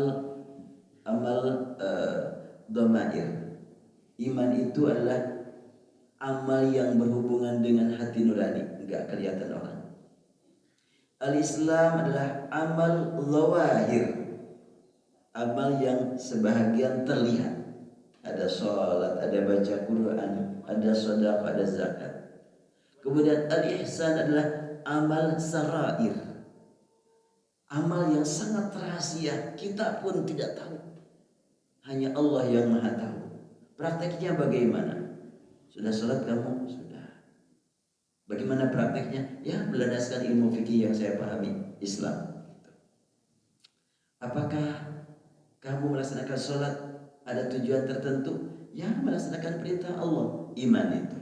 dhamair. Iman itu adalah amal yang berhubungan dengan hati nurani, enggak kelihatan orang. Al-Islam adalah amal zawahir, amal yang sebahagian terlihat. Ada sholat, ada baca Quran, ada sedekah, ada zakat. Kemudian al-ihsan adalah amal sarair, amal yang sangat rahasia, kita pun tidak tahu. Hanya Allah yang maha tahu. Prakteknya bagaimana? Sudah sholat kamu? Sudah. Bagaimana prakteknya? Ya berlandaskan ilmu fikih yang saya pahami, Islam. Apakah kamu melaksanakan sholat ada tujuan tertentu? Ya melaksanakan perintah Allah, iman itu.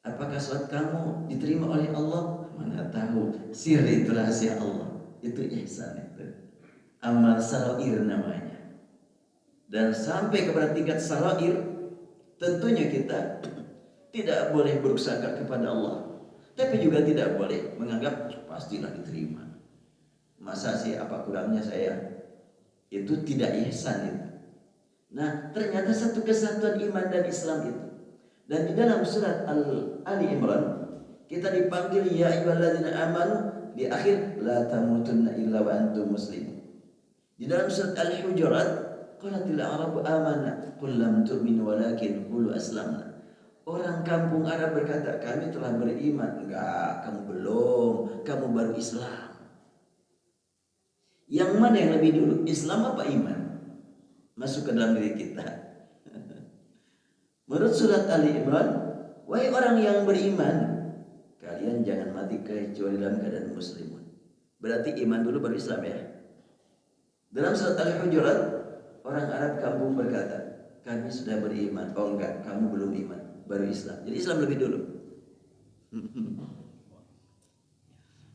Apakah sholat kamu diterima oleh Allah? Mana tahu, sir itu rahasia Allah. Itu ihsan itu. Amal sarair namanya. Dan sampai kepada tingkat sarair, tentunya kita tidak boleh berusaha kepada Allah, tapi juga tidak boleh menganggap pastilah diterima. Masa sih apa kurangnya saya? Itu tidak ihsan itu. Nah, ternyata satu kesatuan iman dan Islam itu. Dan di dalam surat Ali Imran kita dipanggil ya ayyuhalladzina amanu, di akhir la tamutunna illa wa antum muslimun. Di dalam surat Al-Hujurat qalatil a'rabu amanna qul lam tu'minu walakin qulu aslamna. Orang kampung Arab berkata, kami telah beriman. Enggak, kamu belum, kamu baru Islam. Yang mana yang lebih dulu, Islam apa iman? Masuk ke dalam diri kita. Menurut surat Ali Imran, wahai orang yang beriman, kalian jangan mati kecuali dalam keadaan muslimun. Berarti iman dulu baru Islam ya. Dalam surat Al-Hujurat, orang Arab kampung berkata, kami sudah beriman. Oh enggak, kamu belum iman, baru Islam. Jadi Islam lebih dulu.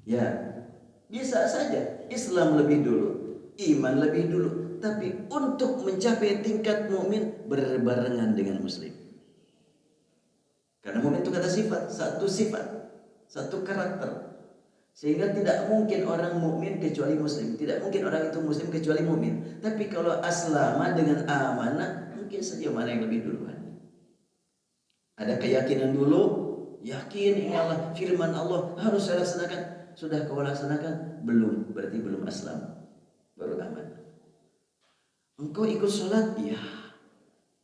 Ya, bisa saja Islam lebih dulu, iman lebih dulu. Tapi untuk mencapai tingkat mukmin berbarengan dengan muslim. Karena mukmin itu kata sifat, satu karakter. Sehingga tidak mungkin orang mukmin kecuali muslim, tidak mungkin orang itu muslim kecuali mukmin. Tapi kalau aslama dengan amanah, mungkin saja mana yang lebih duluan. Ada keyakinan dulu, yakin ini Allah, firman Allah harus saya laksanakan. Sudah kau laksanakan? Belum, berarti belum aslam, baru amanah. Engkau ikut sholat? Iya.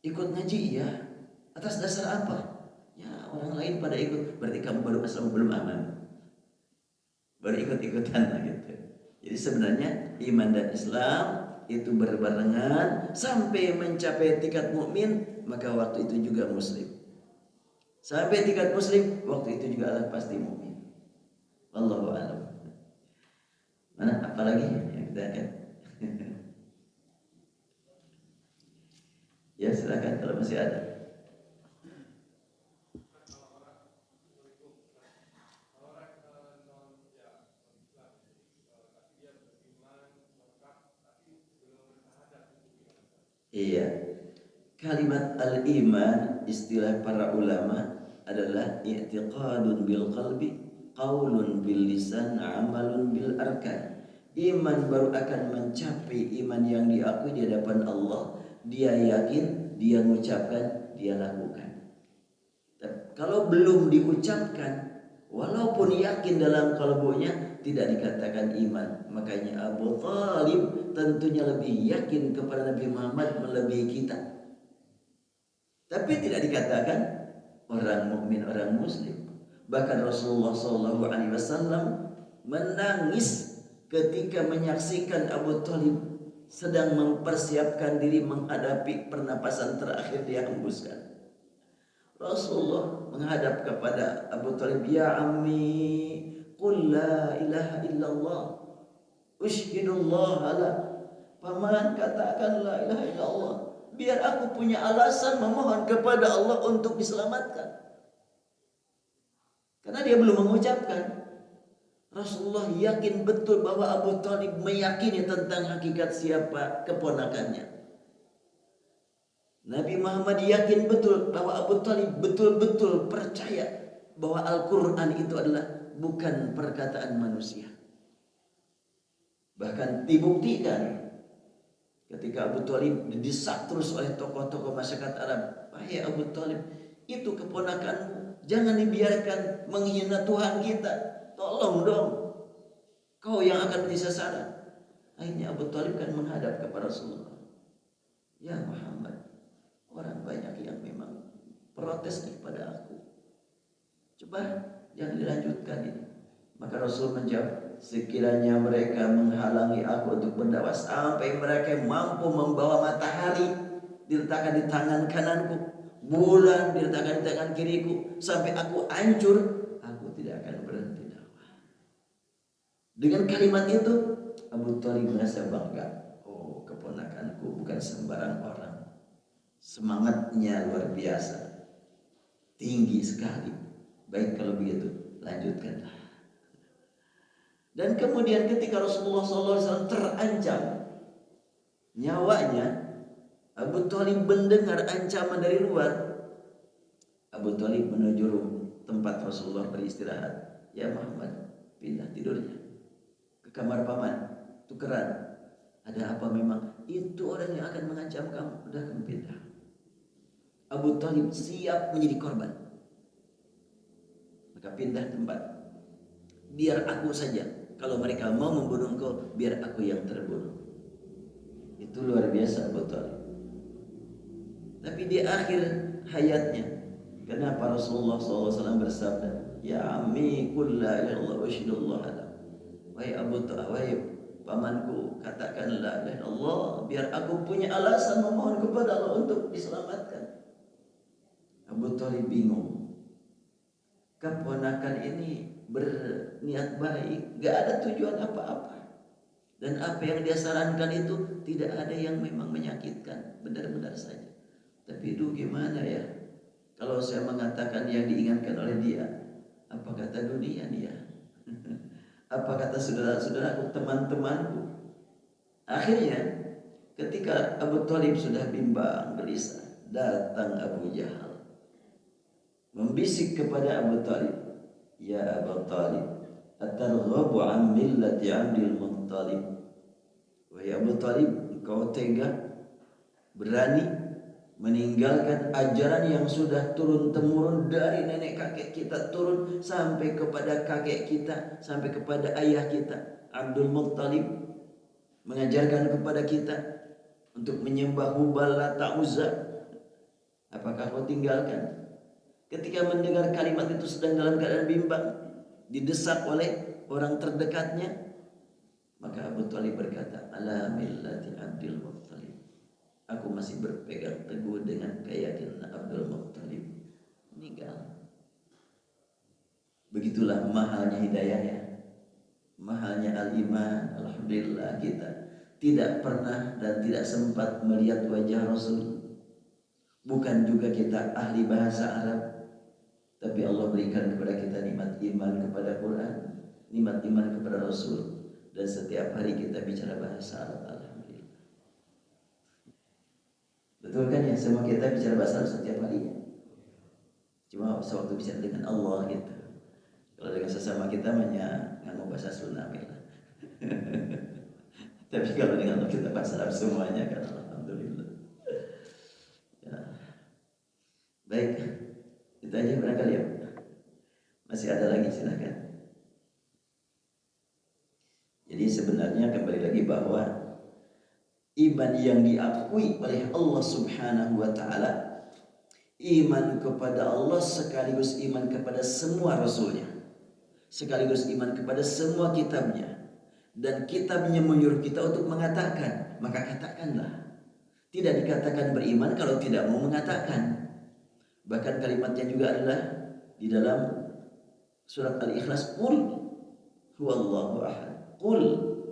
Ikut ngaji? Iya. Atas dasar apa? Ya orang lain pada ikut, berarti kamu baru aslam, belum aman, baru ikut-ikutan lah gitu. Jadi sebenarnya iman dan Islam itu berbarengan sampai mencapai tingkat mukmin, maka waktu itu juga muslim. Sampai tingkat muslim, waktu itu juga Allah pasti mukmin. Wallahu a'lam. Mana apalagi yang kita akan? Ya silakan kalau masih ada. Iya. Kalimat al-iman istilah para ulama adalah i'tiqadun bil qalbi, qaulun bil lisan, amalun bil arkan. Iman baru akan mencapai iman yang diakui di hadapan Allah. Dia yakin, dia mengucapkan, dia lakukan. Dan kalau belum diucapkan, walaupun yakin dalam kalbunya, tidak dikatakan iman. Makanya Abu Thalib tentunya lebih yakin kepada Nabi Muhammad melebihi kita. Tapi tidak dikatakan orang mukmin, orang muslim. Bahkan Rasulullah SAW menangis ketika menyaksikan Abu Thalib sedang mempersiapkan diri menghadapi pernapasan terakhir dia hembuskan. Rasulullah menghadap kepada Abu Thalib, ya ammi, qul la ilaha illallah, ushhidullah ala. Paman, katakan la ilaha illallah, biar aku punya alasan memohon kepada Allah untuk diselamatkan. Karena dia belum mengucapkan. Rasulullah yakin betul bahwa Abu Thalib meyakini tentang hakikat siapa keponakannya. Nabi Muhammad yakin betul bahwa Abu Thalib betul-betul percaya bahwa Al-Quran itu adalah bukan perkataan manusia. Bahkan dibuktikan ketika Abu Thalib didesak terus oleh tokoh-tokoh masyarakat Arab. Wahai Abu Thalib, itu keponakanmu, jangan dibiarkan menghina Tuhan kita. Tolong dong, kau yang akan menjadi sasaran. Akhirnya Abu Thalib kan menghadap kepada Rasulullah. Ya Muhammad, orang banyak yang memang protes kepada aku. Coba jangan dilanjutkan ini. Maka Rasul menjawab, sekiranya mereka menghalangi aku untuk berdakwah sampai mereka mampu membawa matahari diletakkan di tangan kananku, bulan diletakkan di tangan kiriku, sampai aku hancur, aku tidak akan berhenti dakwah. Dengan kalimat itu Abu Thalib merasa bangga. Oh, keponakanku bukan sembarang orang. Semangatnya luar biasa, tinggi sekali. Baik kalau begitu, lanjutkanlah. Dan kemudian ketika Rasulullah SAW terancam nyawanya, Abu Thalib mendengar ancaman dari luar. Abu Thalib menuju tempat Rasulullah beristirahat. Ya Muhammad, pindah tidurnya ke kamar paman, tukeran. Ada apa memang? Itu orang yang akan mengancam kamu. Udah, kamu pindah. Abu Thalib siap menjadi korban. Maka pindah tempat. Biar aku saja. Kalau mereka mau membunuh engkau, biar aku yang terbunuh. Itu luar biasa Abu Thalib. Tapi di akhir hayatnya, kenapa Rasulullah SAW bersabda, ya ammi qul la ilaha illallah wa syahidullah ala. Wahai Abu Thalib, wahai pamanku, katakan la ilaha illallah, biar aku punya alasan memohon kepada Allah untuk diselamatkan. Abu Thalib bingung. Keponakan ini berniat baik, gak ada tujuan apa-apa. Dan apa yang dia sarankan itu tidak ada yang memang menyakitkan, benar-benar saja. Tapi itu gimana ya? Kalau saya mengatakan yang diingatkan oleh dia, apa kata dunia dia? Apa kata saudara-saudaraku, teman-temanku? Akhirnya ketika Abu Thalib sudah bimbang, gelisah, datang Abu Jahal membisik kepada Abu Thalib, ya Abu Thalib, atarghabu an millati Abdul Muttalib. Wahai Abu Thalib, engkau tega, berani meninggalkan ajaran yang sudah turun-temurun dari nenek kakek kita, turun sampai kepada kakek kita, sampai kepada ayah kita Abdul Muttalib, mengajarkan kepada kita untuk menyembah Hubal, Lata, Uzza. Apakah kau tinggalkan? Ketika mendengar kalimat itu sedang dalam keadaan bimbang, didesak oleh orang terdekatnya, maka Abu Thalib berkata, ala millati Abdul Muttalib. Aku masih berpegang teguh dengan keyakinan Abdul Muttalib. Meninggal. Begitulah mahalnya hidayah ya. Mahalnya al-iman. Alhamdulillah kita tidak pernah dan tidak sempat melihat wajah Rasul. Bukan juga kita ahli bahasa Arab, tapi Allah berikan kepada kita nikmat iman kepada Quran, nikmat iman kepada Rasul, dan setiap hari kita bicara bahasa Arab. Alhamdulillah. Betul kan ya, semua kita bicara bahasa Arab setiap hari ya. Cuma sewaktu bicara dengan Allah gitu. Kalau dengan sesama kita hanya ngomong bahasa Sunda lah. Tapi kalau dengan kita bahasa Arab semuanya kan alhamdulillah. Ya. Baik, itu aja barangkali ya. Masih ada lagi silakan. Jadi sebenarnya kembali lagi bahwa iman yang diakui oleh Allah Subhanahu wa taala, iman kepada Allah sekaligus iman kepada semua rasulnya, sekaligus iman kepada semua kitabnya, dan kitabnya menyuruh kita untuk mengatakan, maka katakanlah. Tidak dikatakan beriman kalau tidak mau mengatakan. Bahkan kalimatnya juga adalah di dalam surat Al-Ikhlas, qul huwallahu ahad, qul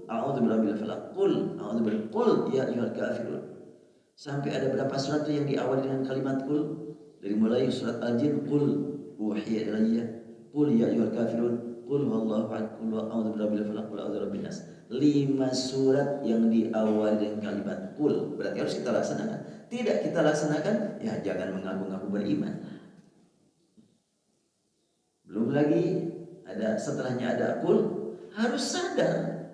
a'udzu birabbil falaq, qul a'udzu birabbil qul ya ayyuhal kafirun. Sampai ada berapa surat yang diawali dengan kalimat qul? Dari mulai surat Al-Jin, qul uhiya ilayya, qul ya ayyuhal kafirun, qul huwallahu ahad, qul a'udzu birabbil falaq, qul a'udzu birabbin nas. 5 surat yang diawali dengan kalimat qul. Berarti harus kita laksanakan. Tidak kita laksanakan, ya jangan mengaku-ngaku beriman. Belum lagi ada setelahnya ada qul, harus sadar.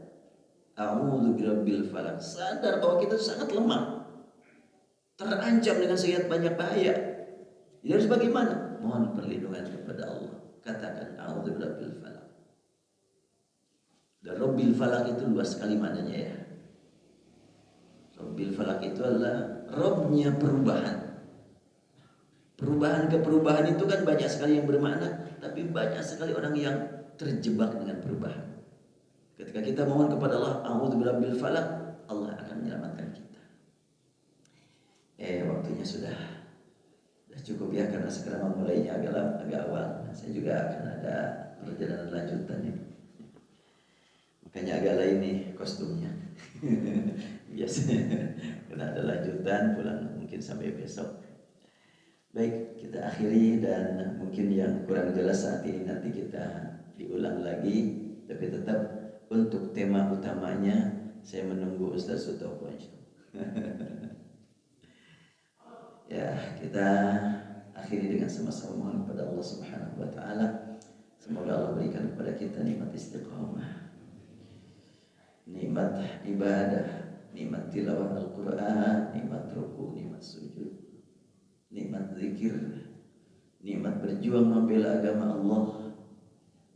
A'udzu birabbil falaq. Sadar bahwa kita sangat lemah. Terancam dengan sekian banyak bahaya. Jadi harus bagaimana? Mohon perlindungan kepada Allah. Katakan a'udzu birabbil falaq. Dan Rabbil Falak itu luas sekali maknanya ya. Rabbil Falak itu adalah Robnya perubahan. Perubahan ke perubahan itu kan banyak sekali yang bermakna, tapi banyak sekali orang yang terjebak dengan perubahan. Ketika kita mohon kepada Allah, a'udzu birabbil falaq, Allah akan menyelamatkan kita. Waktunya sudah cukup ya, karena sekarang mulainya agak awal. Saya juga akan ada perjalanan lanjutan nih. Makanya agak lain nih kostumnya. Biasanya karena ada lanjutan, pulang mungkin sampai besok. Baik, kita akhiri, dan mungkin yang kurang jelas saat ini nanti kita diulang lagi. Tapi tetap untuk tema utamanya saya menunggu Ustaz Sutopo. Ya, kita akhiri dengan sama-sama mohon kepada Allah Subhanahu wa taala. Semoga Allah berikan kepada kita nikmat istiqamah, nikmat ibadah, nikmat tilawah Al-Quran, nikmat ruku, nikmat sujud, nikmat zikir, nikmat berjuang membela agama Allah,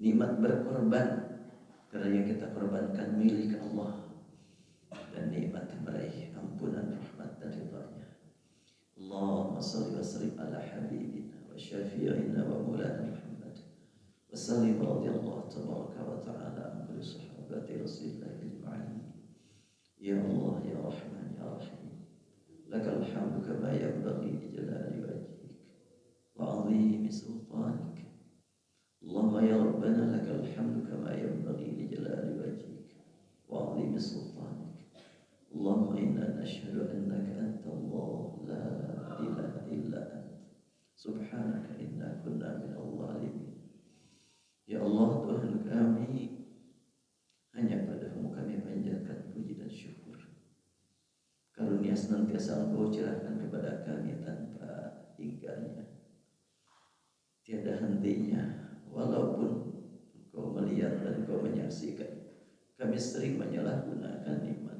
nikmat berkorban karena yang kita korbankan milik Allah, dan nikmat meraih ampunan, rahmat dan ridha-Nya. Allahumma salli wa sallim ala habibina wa syafi'ina wa maulana Muhammad wa sallim radhiyallahu tabaraka wa ta'ala an kulli sahabati Rasulillah ajma'in. Ya Allah ya Rahman ya Rahim, lakal hamdu kama yanbaghi li jalali wajhik wa 'azimi sultanik. Allahumma ya Rabbana lakal hamdu kama yanbaghi li jalali wajhik wa 'azimi sultanik. Allahumma inna nashhadu annaka anta Allah la ilaha illa anta subhanaka inna kunna minadh dhalimin. Ya Allah Tuhan kami, hanya padamu kami panjatkan puji dan syukur. Karunia senantiasa Engkau curahkan kepada kami tanpa hingganya, tiada hentinya. Walaupun Engkau melihat dan Engkau menyaksikan, kami sering menyalahgunakan nikmat.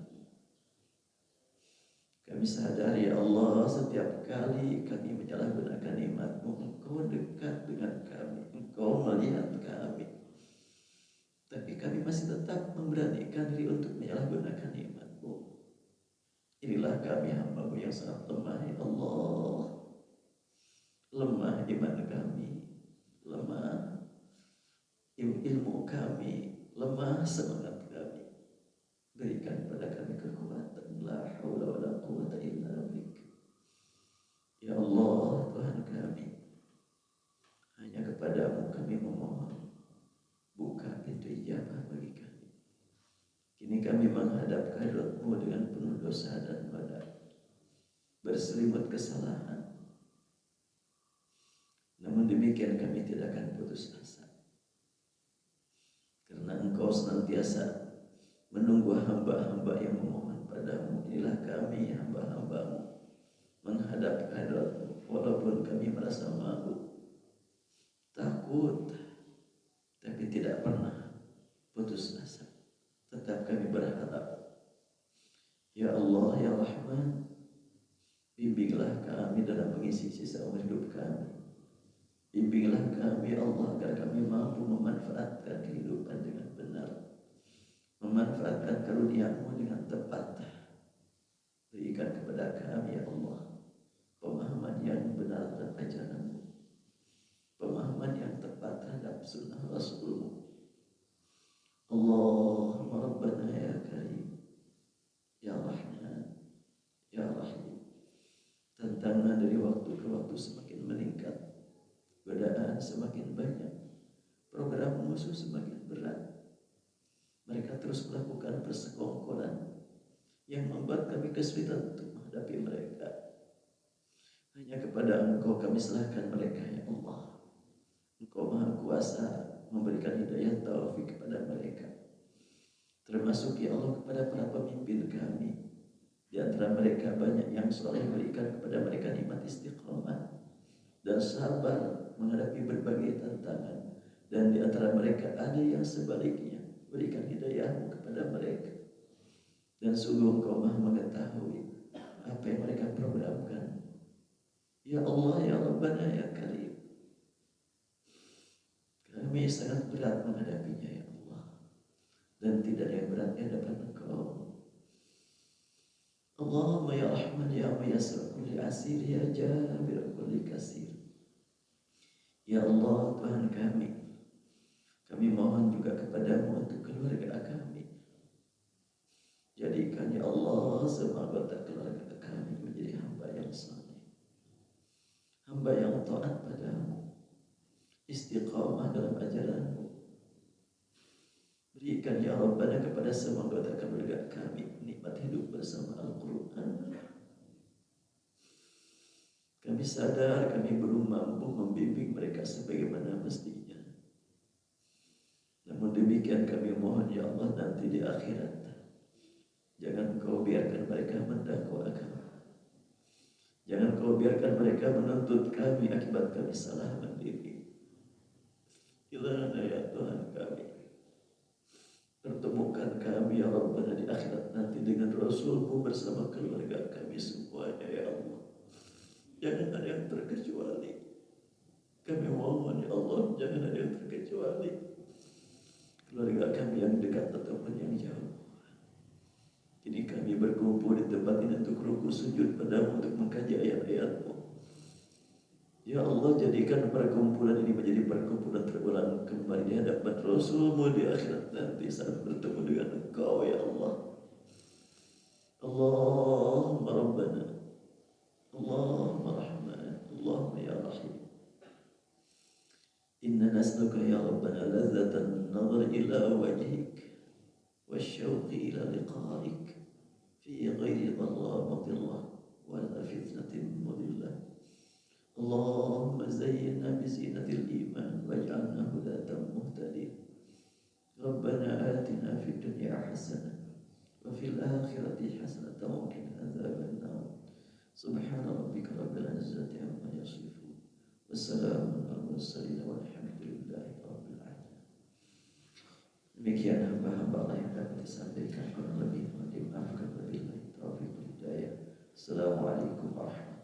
Kami sadar ya Allah, setiap kali kami menyalahgunakan nikmat-Mu, Engkau dekat dengan kami, Engkau melihat kami. Tapi kami masih tetap memberanikan diri untuk menyalahgunakan nikmat-Mu. Inilah kami hamba-Mu yang sangat lemah ya Allah. Lemah iman kami, lemah ilmu kami, lemah semangat kami. Berikan pada kami kekuatan. La haula wa la quwwata illa bik. Ya Allah Tuhan kami, hanya kepadamu kami memohon, buka pintu ijabah bagi kami. Kini kami menghadap kehadirat-Mu dengan penuh dosa dan noda, berselimut kesalahan. Namun demikian kami tidak akan putus asa, karena Engkau senantiasa menunggu hamba-hamba yang memohon padamu. Inilah kami hamba-hamba-Mu menghadap kehadirat-Mu, walaupun kami merasa malu, takut, tapi tidak pernah putus asa. Tetap kami berharap Rahman, bimbinglah kami dalam mengisi sisa umur hidup kami. Bimbinglah kami ya Allah agar kami mampu memanfaatkan kehidupan dengan benar, memanfaatkan karunia-Mu dengan tepat. Berikan kepada kami ya Allah pemahaman yang benar terhadap ajaran-Mu, pemahaman yang tepat terhadap sunnah Rasul-Mu. Allahumma Rabbana ya Karim, ya Rahman, ya Rahim. Tantangan dari waktu ke waktu semakin meningkat, godaan semakin banyak, program musuh semakin berat. Mereka terus melakukan persekongkolan yang membuat kami kesulitan untuk menghadapi mereka. Hanya kepada Engkau kami serahkan mereka ya Allah. Engkau Maha Kuasa memberikan hidayah taufik kepada mereka, termasuk ya Allah kepada para pemimpin kami. Di antara mereka banyak yang soleh, berikan kepada mereka nikmat istiqamah dan sabar menghadapi berbagai tantangan. Dan di antara mereka ada yang sebaliknya, berikan hidayah-Mu kepada mereka. Dan sungguh Engkau Maha mengetahui apa yang mereka programkan. Ya Allah, ya Rabbana, ya Karim, kami sangat berat menghadapinya ya Allah, dan tidak ada yang berat di hadapan Engkau. Allahumma ya Rahman, ya Muyassir kulli asir, ya Jabir kulli kasir. Ya Allah Tuhan kami mohon juga kepadamu untuk keluarga kami. Jadikan ya Allah semua anggota keluarga kami menjadi hamba yang saleh, hamba yang taat padamu, istiqamah dalam ajaran-Mu. Berikan ya Rabbana kepada semua anggota keluarga kami nikmat hidup bersama Al-Quran. Kami sadar kami belum mampu membimbing mereka sebagaimana mestinya. Namun demikian kami mohon ya Allah nanti di akhirat, jangan Kau biarkan mereka mendakwa agama. Jangan Kau biarkan mereka menuntut kami akibat kami salah mendidik. Ilahana ya Tuhan kami, pertemukan kami ya Rabbana di akhirat nanti dengan Rasul-Mu bersama keluarga kami semuanya ya Allah. Jangan ada yang terkecuali. Kami mohon ya Allah, jangan ada yang terkecuali. Keluarga kami yang dekat ataupun yang jauh. Kini kami berkumpul di tempat ini untuk ruku sujud padamu, untuk mengkaji ayat-ayat-Mu. Ya Allah, jadikan perkumpulan ini menjadi perkumpulan terulang kembali di hadapan Rasul-Mu di akhirat nanti saat bertemu dengan Engkau ya Allah. Allahumma Rabbana, Allahumma Rahman, Allahumma ya Rahim. Inna nas'aluka ya Rabbana ladzatan nazar ila wajhik wasyauqi ila liqa'ik fi ghairi dharra madillah wala fitnatin mudillah. Allahumma zayyinna bizinatil iman waj'alna hudatan muhtadin. Rabbana atina fid dunya hasanah wa fil akhirati hasanatan wa qina adzaban nar. Subhana rabbika rabbil izzati amma yasifun. Wassalamun alal mursalin walhamdulillahi rabbil alamin. Demikian hamba-hamba Allah yang dapat disampaikan, kurang lebih mohon dimaafkan. Wabillahi taufiq wal hidayah. Assalamualaikum warahmatullahi wabarakatuh.